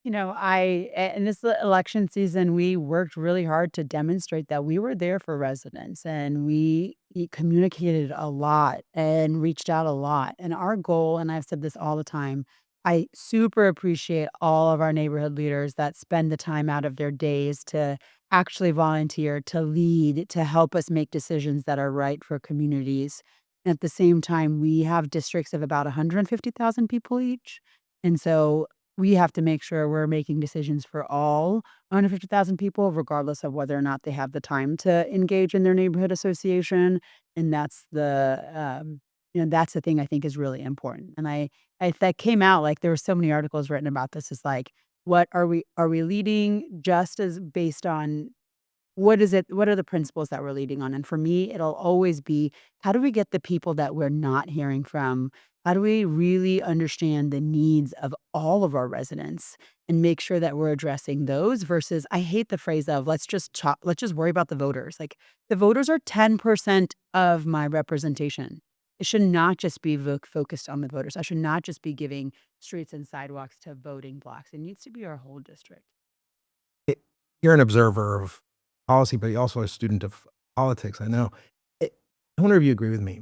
In this election season, we worked really hard to demonstrate that we were there for residents and we communicated a lot and reached out a lot. And our goal, and I've said this all the time, I super appreciate all of our neighborhood leaders that spend the time out of their days to actually volunteer, to lead, to help us make decisions that are right for communities. And at the same time, we have districts of about 150,000 people each. And so we have to make sure we're making decisions for all 150,000 people, regardless of whether or not they have the time to engage in their neighborhood association. And that's the thing I think is really important. And that came out like there were so many articles written about this. Is like, are we leading just as based on what is it? What are the principles that we're leading on? And for me, it'll always be how do we get the people that we're not hearing from How do we really understand the needs of all of our residents and make sure that we're addressing those versus I hate the phrase of let's just worry about the voters. Like the voters are 10% of my representation. It should not just be focused on the voters. I should not just be giving streets and sidewalks to voting blocks. It needs to be our whole district. You're an observer of policy, but you're also a student of politics. I know. I wonder if you agree with me.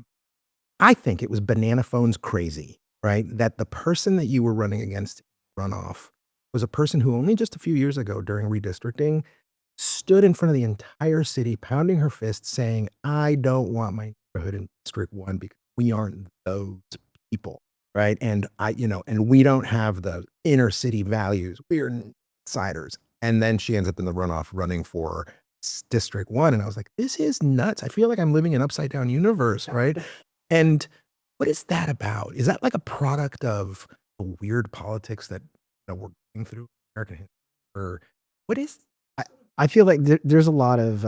I think it was banana phones crazy, right? That the person that you were running against runoff was a person who only just a few years ago during redistricting stood in front of the entire city, pounding her fist saying, I don't want my neighborhood in District 1 because we aren't those people, right? And and we don't have the inner city values. We're outsiders. And then she ends up in the runoff running for District 1. And I was like, this is nuts. I feel like I'm living in an upside down universe, right? And what is that about? Is that like a product of the weird politics that we're going through in American history? Or what is I feel like there's a lot of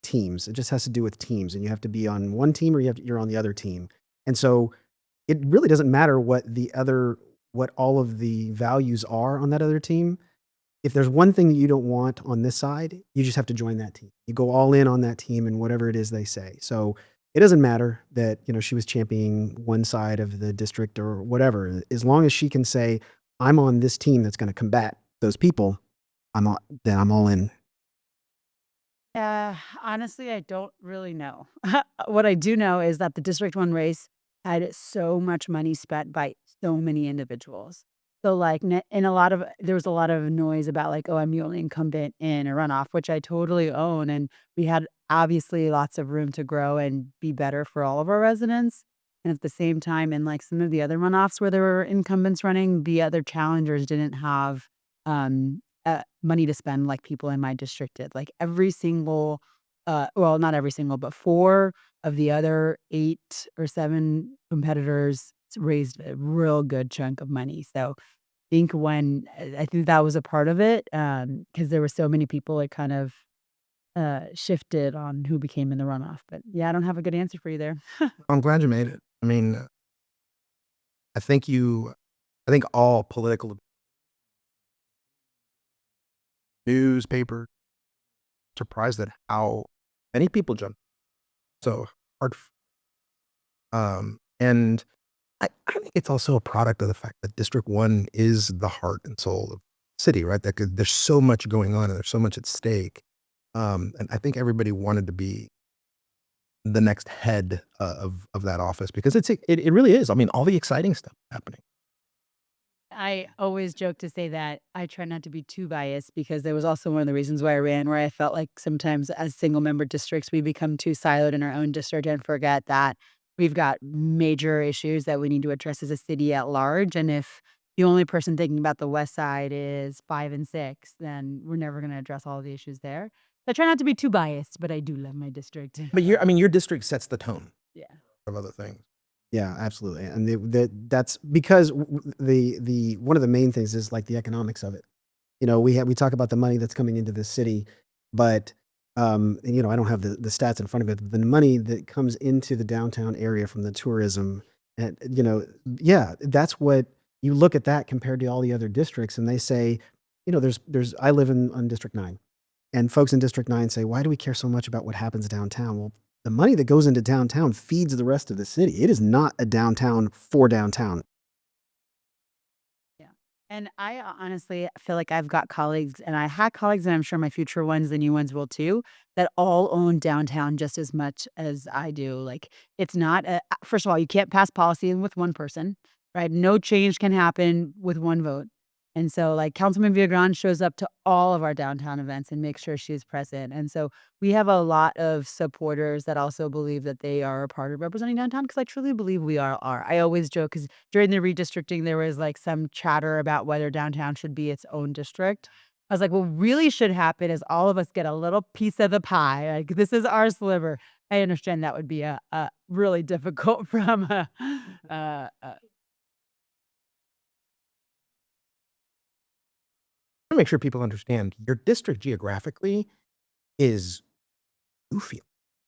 teams. It just has to do with teams, and you have to be on one team or you're on the other team. And so it really doesn't matter what all of the values are on that other team. If there's one thing that you don't want on this side, you just have to join that team. You go all in on that team and whatever it is they say. So it doesn't matter that, she was championing one side of the district or whatever. As long as she can say, I'm on this team that's going to combat those people, then I'm all in. Honestly, I don't really know. What I do know is that the District 1 race had so much money spent by so many individuals. So, like, there was a lot of noise about, like, oh, I'm the only incumbent in a runoff, which I totally own. And we had obviously lots of room to grow and be better for all of our residents. And at the same time, in like some of the other runoffs where there were incumbents running, the other challengers didn't have money to spend like people in my district did. Like every single, well, not every single, but four of the other 8 or 7 competitors raised a real good chunk of money. So I think that was a part of it because there were so many people, it kind of shifted on who became in the runoff. But yeah, I don't have a good answer for you there. I'm glad you made it. I mean, I think all political newspapers surprised at how many people jumped. So hard. And I think it's also a product of the fact that District 1 is the heart and soul of the city, right? There's so much going on and there's so much at stake. And I think everybody wanted to be the next head of that office because it really is. I mean, all the exciting stuff happening. I always joke to say that I try not to be too biased because there was also one of the reasons why I ran, where I felt like sometimes as single member districts, we become too siloed in our own district and forget that we've got major issues that we need to address as a city at large. And if the only person thinking about the west side is 5 and 6, then we're never going to address all the issues there. So I try not to be too biased, but I do love my district. But your district sets the tone Yeah. of other things. Yeah, absolutely. And that's because the one of the main things is like the economics of it. We talk about the money that's coming into the city, but I don't have the stats in front of it. But the money that comes into the downtown area from the tourism, and yeah, that's what you look at that compared to all the other districts, and they say, I live on District 9, and folks in District 9 say, why do we care so much about what happens downtown? Well, the money that goes into downtown feeds the rest of the city. It is not a downtown for downtown. Yeah. And I honestly feel like I've got colleagues, and I had colleagues, and I'm sure my future ones, the new ones will too, that all own downtown just as much as I do. Like, it's not, first of all, you can't pass policy with one person, right? No change can happen with one vote. And so, like, Councilman Villagrán shows up to all of our downtown events and makes sure she's present. And so, we have a lot of supporters that also believe that they are a part of representing downtown because I truly believe we are. I always joke because during the redistricting, there was like some chatter about whether downtown should be its own district. I was like, what really should happen is all of us get a little piece of the pie. Like, this is our sliver. I understand that would be a really difficult from I want to make sure people understand your district geographically is goofy.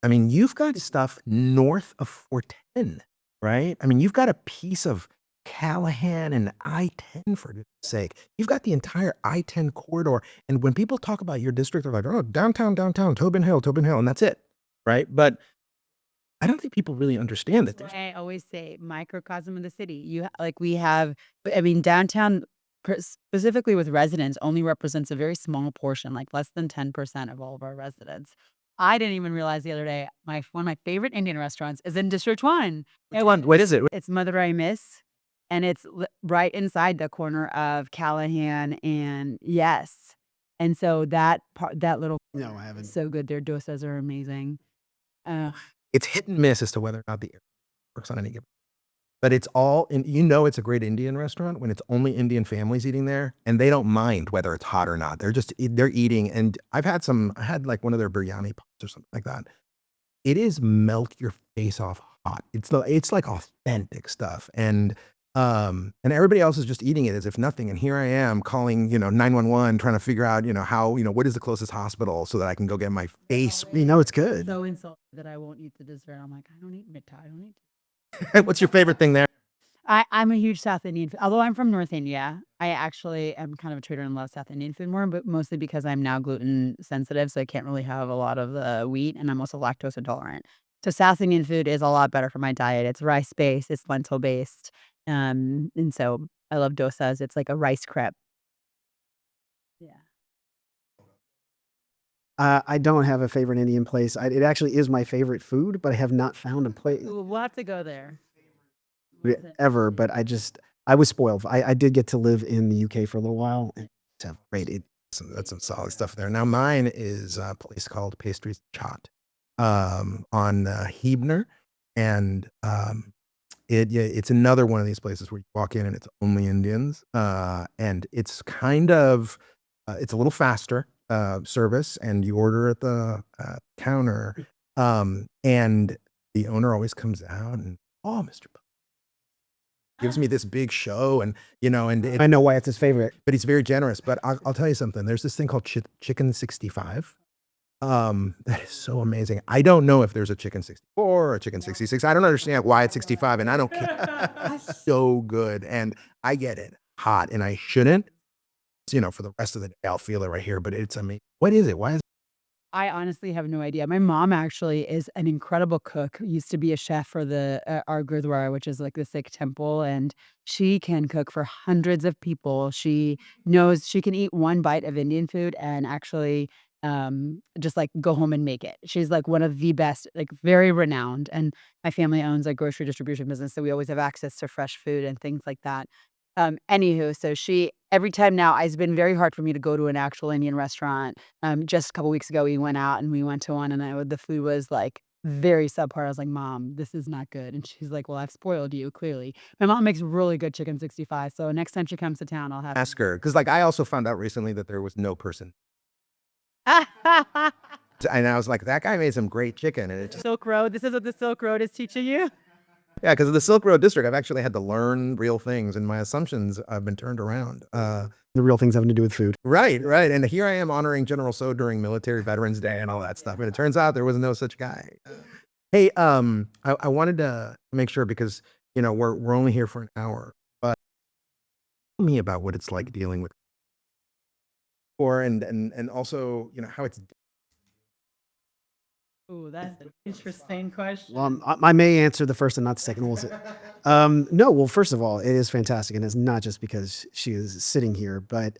I mean, you've got stuff north of 410 right? I mean, you've got a piece of Callahan and I-10 for goodness sake. You've got the entire I-10 corridor. And when people talk about your district, they're like, oh, downtown, Tobin Hill, and that's it, right? But I don't think people really understand that there's I always say microcosm of the city. Like we have, I mean, downtown specifically with residents only represents a very small portion, like less than 10% of all of our residents. I didn't even realize the other day, one of my favorite Indian restaurants is in District 1. Which one? What is it? It's Madurai Miss, and it's right inside the corner of Callahan and Yes. And so that part, that little No, I haven't. is so good. Their dosas are amazing. It's hit and miss as to whether or not the air works on any given. But it's all, and it's a great Indian restaurant when it's only Indian families eating there, and they don't mind whether it's hot or not. They're eating, and I had like one of their biryani pots or something like that. It is melt your face off hot. It's like authentic stuff, and everybody else is just eating it as if nothing. And here I am calling 911, trying to figure out how what is the closest hospital so that I can go get my face. It's good. So insulted that I won't eat the dessert. I'm like, I don't eat mithai. I don't eat. What's your favorite thing there? I'm a huge South Indian food. Although I'm from North India, I actually am kind of a trader and love South Indian food more, but mostly because I'm now gluten sensitive, so I can't really have a lot of the wheat, and I'm also lactose intolerant. So South Indian food is a lot better for my diet. It's rice based, it's lentil based, and so I love dosas. It's like a rice crepe. Yeah. I don't have a favorite Indian place. It actually is my favorite food, but I have not found a place We'll have to go there. ever. But I was spoiled. I did get to live in the UK for a little while. And it's great. That's some solid stuff there. Now mine is a place called Pastries Chaat on Hebner, and it's another one of these places where you walk in and it's only Indians, and it's kind of it's a little faster service, and you order at the counter, and the owner always comes out and Mr. gives me this big show, and I know why it's his favorite. but he's very generous. But I'll tell you something. There's this thing called Chicken 65. That is so amazing. I don't know if there's a Chicken 64 or a Chicken 66. I don't understand why it's 65, and I don't care. It's so good, and I get it hot, and I shouldn't. For the rest of the day, I'll feel it right here. But it's amazing. What is it? Why is I honestly have no idea. My mom actually is an incredible cook. Used to be a chef for our Gurdwara, which is like the Sikh temple, and she can cook for hundreds of people. She knows she can eat one bite of Indian food and actually just like go home and make it. She's like one of the best, like very renowned. And my family owns a grocery distribution business, so we always have access to fresh food and things like that. Anywho, so every time now, it's been very hard for me to go to an actual Indian restaurant. Just a couple weeks ago, we went out and we went to one, and the food was like very subpar. I was like, Mom, this is not good. And she's like, well, I've spoiled you, clearly. My mom makes really good chicken 65. So next time she comes to town, I'll have ask her? Because I also found out recently that there was no person, and I was like, that guy made some great chicken, and it just Silk Road. This is what the Silk Road is teaching you. yeah, because of the Silk Road District, I've actually had to learn real things, and my assumptions have been turned around. The real things having to do with food. Right. And here I am honoring General So during Military Veterans Day and all that stuff, and it turns out there was no such guy. Hey, I wanted to make sure, because we're only here for an hour, but tell me about what it's like dealing with Kuar, and also how it's. Oh, that's an interesting question. Well, I may answer the first and not the second. No, well, first of all, it is fantastic. And it's not just because she is sitting here, but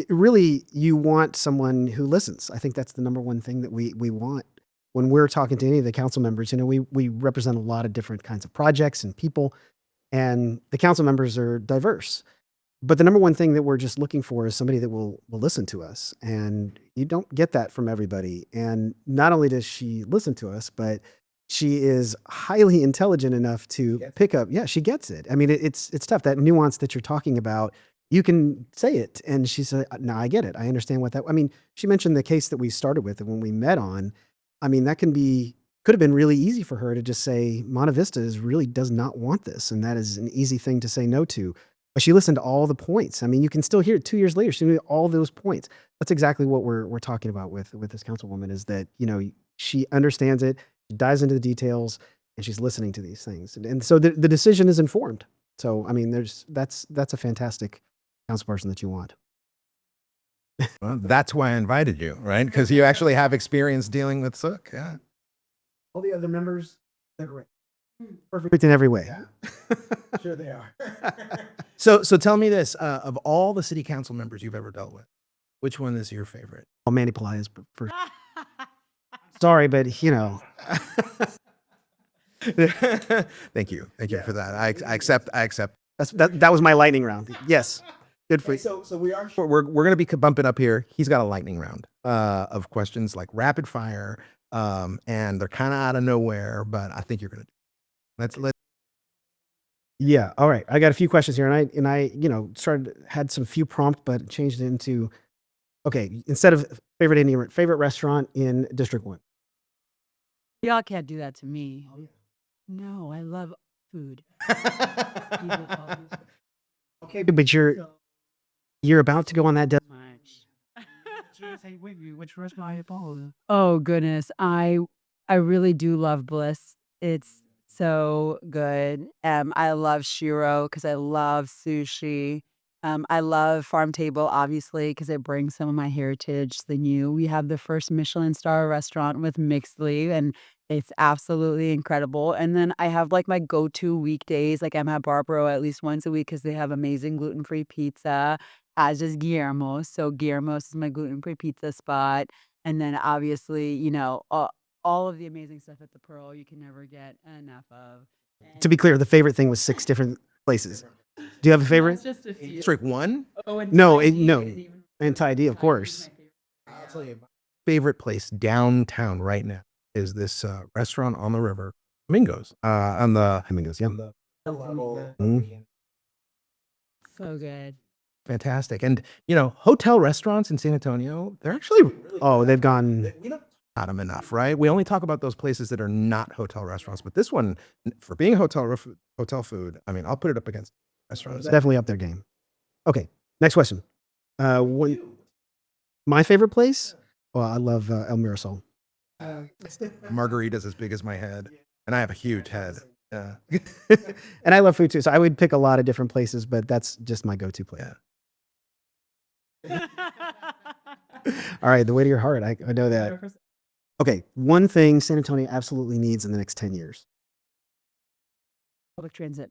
really, you want someone who listens. I think that's the number one thing that we want. When we're talking to any of the council members, we represent a lot of different kinds of projects and people, and the council members are diverse. But the number one thing that we're just looking for is somebody that will listen to us. And you don't get that from everybody. And not only does she listen to us, but she is highly intelligent enough to pick up. Yeah, she gets it. I mean, it's tough. That nuance that you're talking about, you can say it. And she said, no, I get it. I understand what that, I mean, she mentioned the case that we started with and when we met on. I mean, that could have been really easy for her to just say, Monte Vista really does not want this. And that is an easy thing to say no to. But she listened to all the points. I mean, you can still hear it 2 years later. She knew all those points. That's exactly what we're talking about with this councilwoman, is that, she understands it, she dives into the details. and she's listening to these things. And so the decision is informed. So, I mean, that's a fantastic council person that you want. Well, that's why I invited you, right? Because you actually have experience dealing with Sukh. Yeah. All the other members, they're great. Perfect in every way. Sure they are. So tell me this, of all the city council members you've ever dealt with, which one is your favorite? Oh, Manny Pelaez, for sorry, but you know. Thank you for that. I accept. That was my lightning round. Yes. Good for you. So we're gonna be bumping up here. He's got a lightning round of questions, like rapid fire, and they're kind of out of nowhere, but I think you're gonna. Let's. Yeah. All right. I got a few questions here, and I had some few prompt, but changed it into, okay, instead of favorite restaurant in District 1. Y'all can't do that to me. No, I love food. Okay, but you're about to go on that. Much. Which restaurant? Oh goodness, I really do love Bliss. It's so good. I love Shiro because I love sushi. I love Farm Table obviously because it brings some of my heritage. We have the first Michelin star restaurant with Mixley, and it's absolutely incredible. And then I have like my go-to weekdays. Like I'm at Barbaro at least once a week because they have amazing gluten-free pizza. As does Guillermo's. So Guillermo's is my gluten-free pizza spot. And then obviously, all of the amazing stuff at the Pearl you can never get enough of. To be clear, the favorite thing was 6 different places. Do you have a favorite? That's just a few. District 1. Oh, and No, Thai tea no. isn't even- And Thai tea, of Thai tea is course. my favorite. I'll tell you, my favorite place downtown right now is this restaurant on the river, Flamingos. On the Flamingos, yeah. So good. fantastic, and hotel restaurants in San Antonio, they're actually really Oh, they've gone. we don't talk about them enough, right? We only talk about those places that are not hotel restaurants, but this one, for being hotel food, I mean, I'll put it up against restaurants. Definitely up their game. Okay, next question. My favorite place? Well, I love El Mirasol. Margarita's as big as my head, and I have a huge head. Yeah. And I love food too, so I would pick a lot of different places, but that's just my go-to place. Yeah. All right, the way to your heart. I know that. Okay, one thing San Antonio absolutely needs in the next 10 years. Public transit.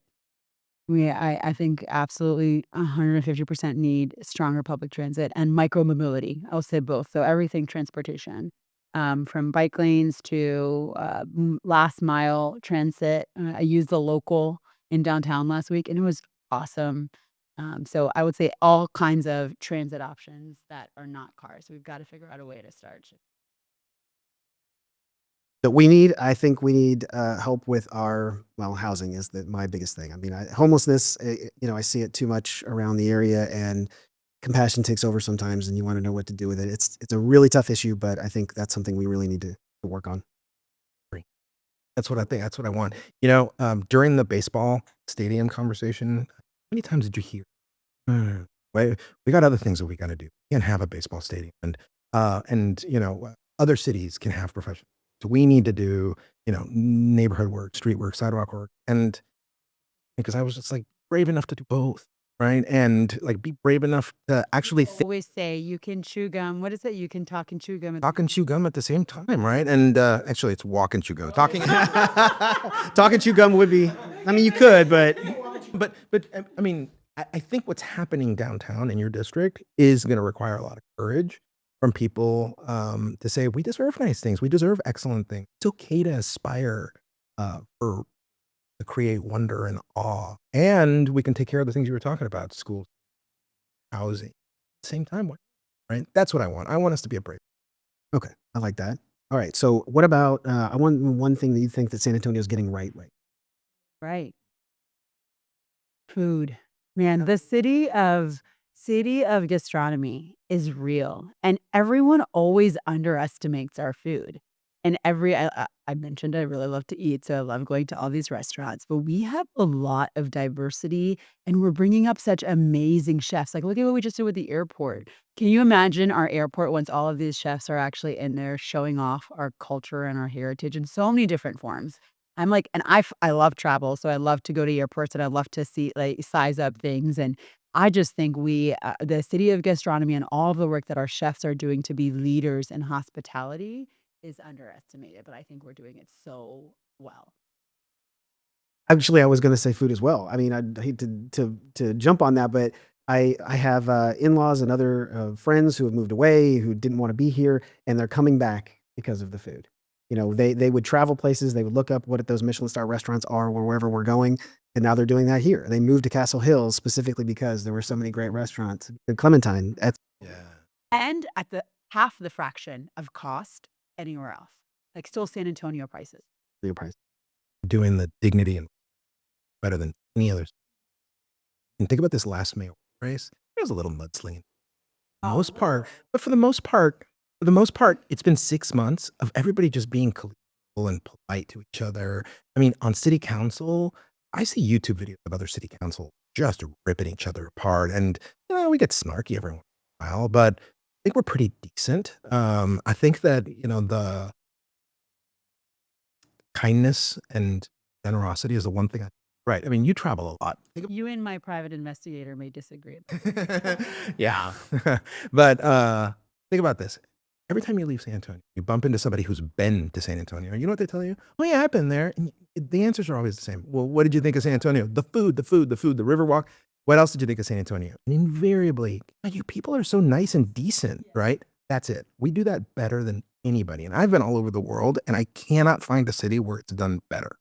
I think absolutely 150% need stronger public transit and micro-mobility. I'll say both. So everything transportation, from bike lanes to last mile transit. I used the local in downtown last week, and it was awesome. So I would say all kinds of transit options that are not cars. We've got to figure out a way to start. That I think we need help with our, housing is my biggest thing. I mean, homelessness, I see it too much around the area, and compassion takes over sometimes, and you want to know what to do with it. It's a really tough issue, but I think that's something we really need to work on. That's what I think. That's what I want. During the baseball stadium conversation, how many times did you hear, "Wait, we got other things that we got to do. We can't have a baseball stadium, and other cities can have professional. So we need to do, neighborhood work, street work, sidewalk work." And because I was just like brave enough to do both, right? And like be brave enough to actually Always say you can chew gum. What is it? You can talk and chew gum. talk and chew gum at the same time, right? And actually, it's walk and chew gum. Talking, Talking chew gum would be, I mean, you could, but but I mean, I think what's happening downtown in your district is going to require a lot of courage from people to say we deserve nice things, we deserve excellent things. It's okay to aspire to create wonder and awe, and we can take care of the things you were talking about: schools, housing. At the same time, right? That's what I want. I want us to be a brave. okay, I like that. All right, so what about, I want one thing that you think that San Antonio is getting right. Right. Food. Man, the city of gastronomy is real, and everyone always underestimates our food. And I mentioned I really love to eat, so I love going to all these restaurants. But we have a lot of diversity, and we're bringing up such amazing chefs. Like, look at what we just did with the airport. Can you imagine our airport once all of these chefs are actually in there showing off our culture and our heritage in so many different forms? I'm like, and I love travel, so I love to go to airports and I love to see like size up things. And I just think the city of gastronomy and all of the work that our chefs are doing to be leaders in hospitality is underestimated, but I think we're doing it so well. Actually, I was going to say food as well. I mean, I'd hate to jump on that, but I have in-laws and other friends who have moved away who didn't want to be here, and they're coming back because of the food. You know, they would travel places, they would look up what those Michelin star restaurants are or wherever we're going, and now they're doing that here. They moved to Castle Hills specifically because there were so many great restaurants. In Clementine, that's Yeah. And at the half the fraction of cost anywhere else. Like still San Antonio prices. the price. Doing the dignity and better than any other. And think about this last mayoral race. There's a little mudslinging. For the most part, but for the most part, it's been 6 months of everybody just being collegial and polite to each other. I mean, on city council, I see YouTube videos of other city council just ripping each other apart, and we get snarky every once in a while, but I think we're pretty decent. I think that the kindness and generosity is the one thing. Right. I mean, you travel a lot. You and my private investigator may disagree. Yeah. But think about this. Every time you leave San Antonio, you bump into somebody who's been to San Antonio. You know what they tell you? Oh, yeah, I've been there. And the answers are always the same. Well, what did you think of San Antonio? The food, the Riverwalk. What else did you think of San Antonio? And invariably, you people are so nice and decent, right? That's it. We do that better than anybody. And I've been all over the world, and I cannot find a city where it's done better.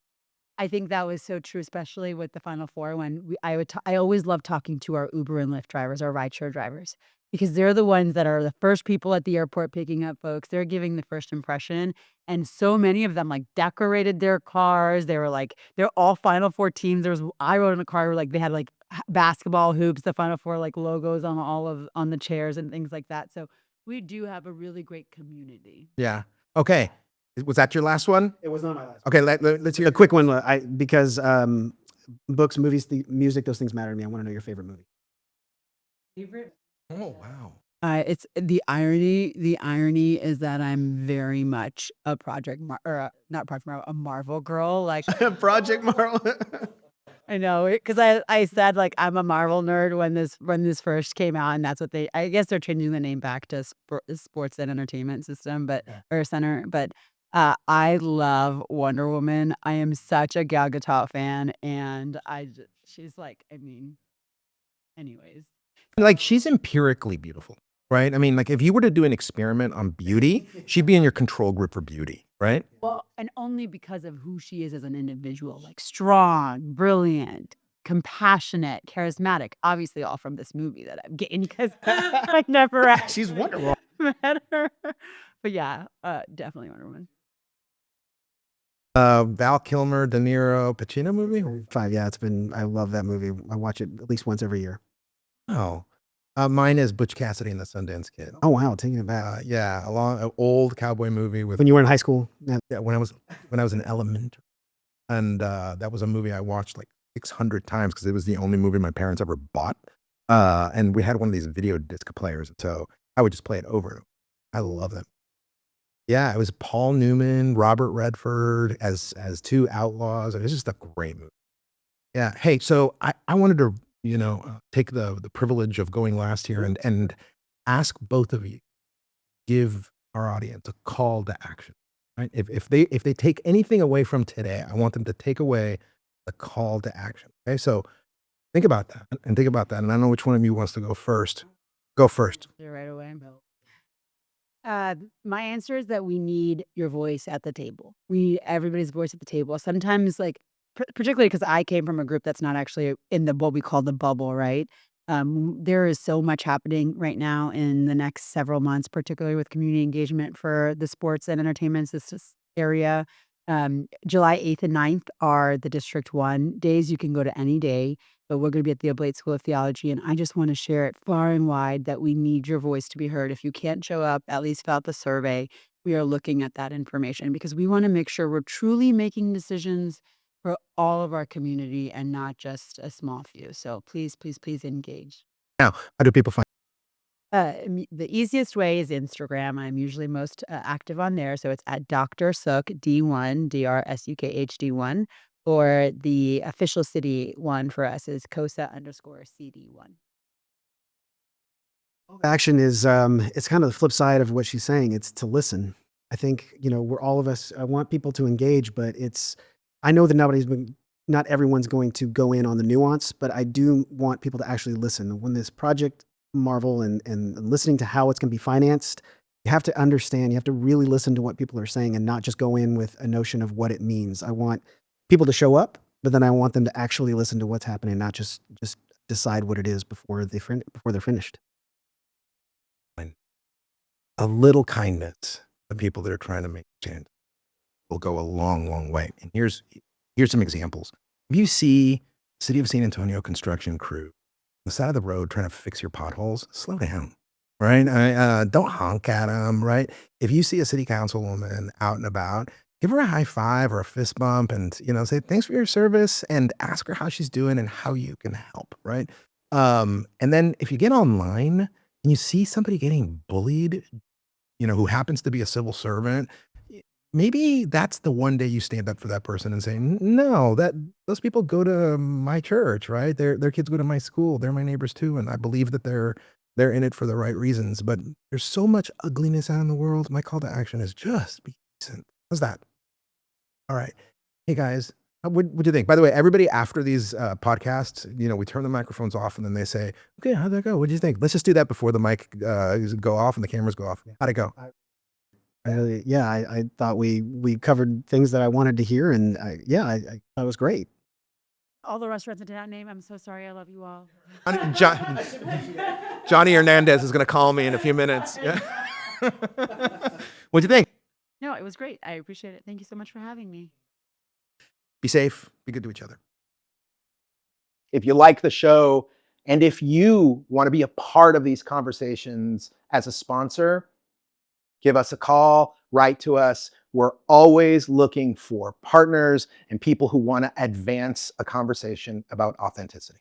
I think that was so true, especially with the Final Four. When I always love talking to our Uber and Lyft drivers, our rideshare drivers, because they're the ones that are the first people at the airport picking up folks. They're giving the first impression, and so many of them like decorated their cars. They were like they're all Final Four teams. I rode in a car where like they had like basketball hoops, the Final Four like logos on the chairs and things like that. So we do have a really great community. Yeah. Okay. Was that your last one? It was not my last. Okay, let's hear A quick one, because books, movies, the music, those things matter to me. I want to know your favorite movie. Favorite? Oh, wow. It's the irony. The irony is that I'm very much a a Marvel girl. Like Project Marvel. I know it because I said like I'm a Marvel nerd when this first came out, and that's what I guess they're changing the name back to Sports and Entertainment System, or Center. But I love Wonder Woman. I am such a Gal Gadot fan, and she's like, I mean, anyways. Like, she's empirically beautiful, right? I mean, like, if you were to do an experiment on beauty, she'd be in your control group for beauty, right? Well, and only because of who she is as an individual, like strong, brilliant, compassionate, charismatic. Obviously, all from this movie that I'm getting because I never actually She's wonderful. met her. But yeah, definitely Wonder Woman. Val Kilmer, De Niro, Pacino movie? 5, yeah, I love that movie. I watch it at least once every year. Oh. Mine is Butch Cassidy and the Sundance Kid. Oh, wow, taking it back. Yeah, an old cowboy movie with When you were in high school? yeah, when I was in elementary. And that was a movie I watched like 600 times because it was the only movie my parents ever bought. And we had one of these video disc players, so I would just play it over and over. I love it. Yeah, it was Paul Newman, Robert Redford as two outlaws. It was just a great movie. Yeah. Hey, so I wanted to, take the privilege of going last here and ask both of you, give our audience a call to action, right? If they take anything away from today, I want them to take away the call to action. Okay, so think about that and think about that. And I don't know which one of you wants to go first. Go first. Right away. My answer is that we need your voice at the table. We need everybody's voice at the table. Sometimes, like, particularly because I came from a group that's not actually in what we call the bubble, right? There is so much happening right now in the next several months, particularly with community engagement for the sports and entertainment area. July 8th and 9th are the District 1 days. You can go to any day, but we're going to be at the Oblate School of Theology. And I just want to share it far and wide that we need your voice to be heard. If you can't show up, at least fill out the survey. We are looking at that information because we want to make sure we're truly making decisions for all of our community and not just a small few. So please, please, please engage. Now, how do people find The easiest way is Instagram. I'm usually most active on there. So it's at Dr. Sukh D1, DRSUKHD1, or the official city one for us is COSA_CD1. Action is it's kind of the flip side of what she's saying. It's to listen. I think, we're all of us, I want people to engage, but I know that not everyone's going to go in on the nuance, but I do want people to actually listen. When this project Marvel and listening to how it's going to be financed, you have to understand, you have to really listen to what people are saying and not just go in with a notion of what it means. I want people to show up, but then I want them to actually listen to what's happening, not just decide what it is before they're finished. A little kindness to people that are trying to make change will go a long, long way. And here's some examples. If you see City of San Antonio construction crew on the side of the road trying to fix your potholes, slow down, right? Don't honk at them, right? If you see a city councilwoman out and about, give her a high five or a fist bump and, say, thanks for your service and ask her how she's doing and how you can help, right? And then if you get online and you see somebody getting bullied, who happens to be a civil servant, maybe that's the one day you stand up for that person and say, no, those people go to my church, right? Their kids go to my school. They're my neighbors too. And I believe that they're in it for the right reasons. But there's so much ugliness out in the world. My call to action is just be decent. How's that? All right. Hey guys, what'd you think? By the way, everybody after these podcasts, we turn the microphones off and then they say, okay, how'd that go? What'd you think? Let's just do that before the mic go off and the cameras go off. How'd it go? I thought we covered things that I wanted to hear, and I thought it was great. All the restaurants I did not name, I'm so sorry. I love you all. Johnny Hernandez is going to call me in a few minutes. Yeah. What'd you think? No, it was great. I appreciate it. Thank you so much for having me. Be safe. Be good to each other. If you like the show, and if you want to be a part of these conversations as a sponsor, give us a call, write to us. We're always looking for partners and people who want to advance a conversation about authenticity.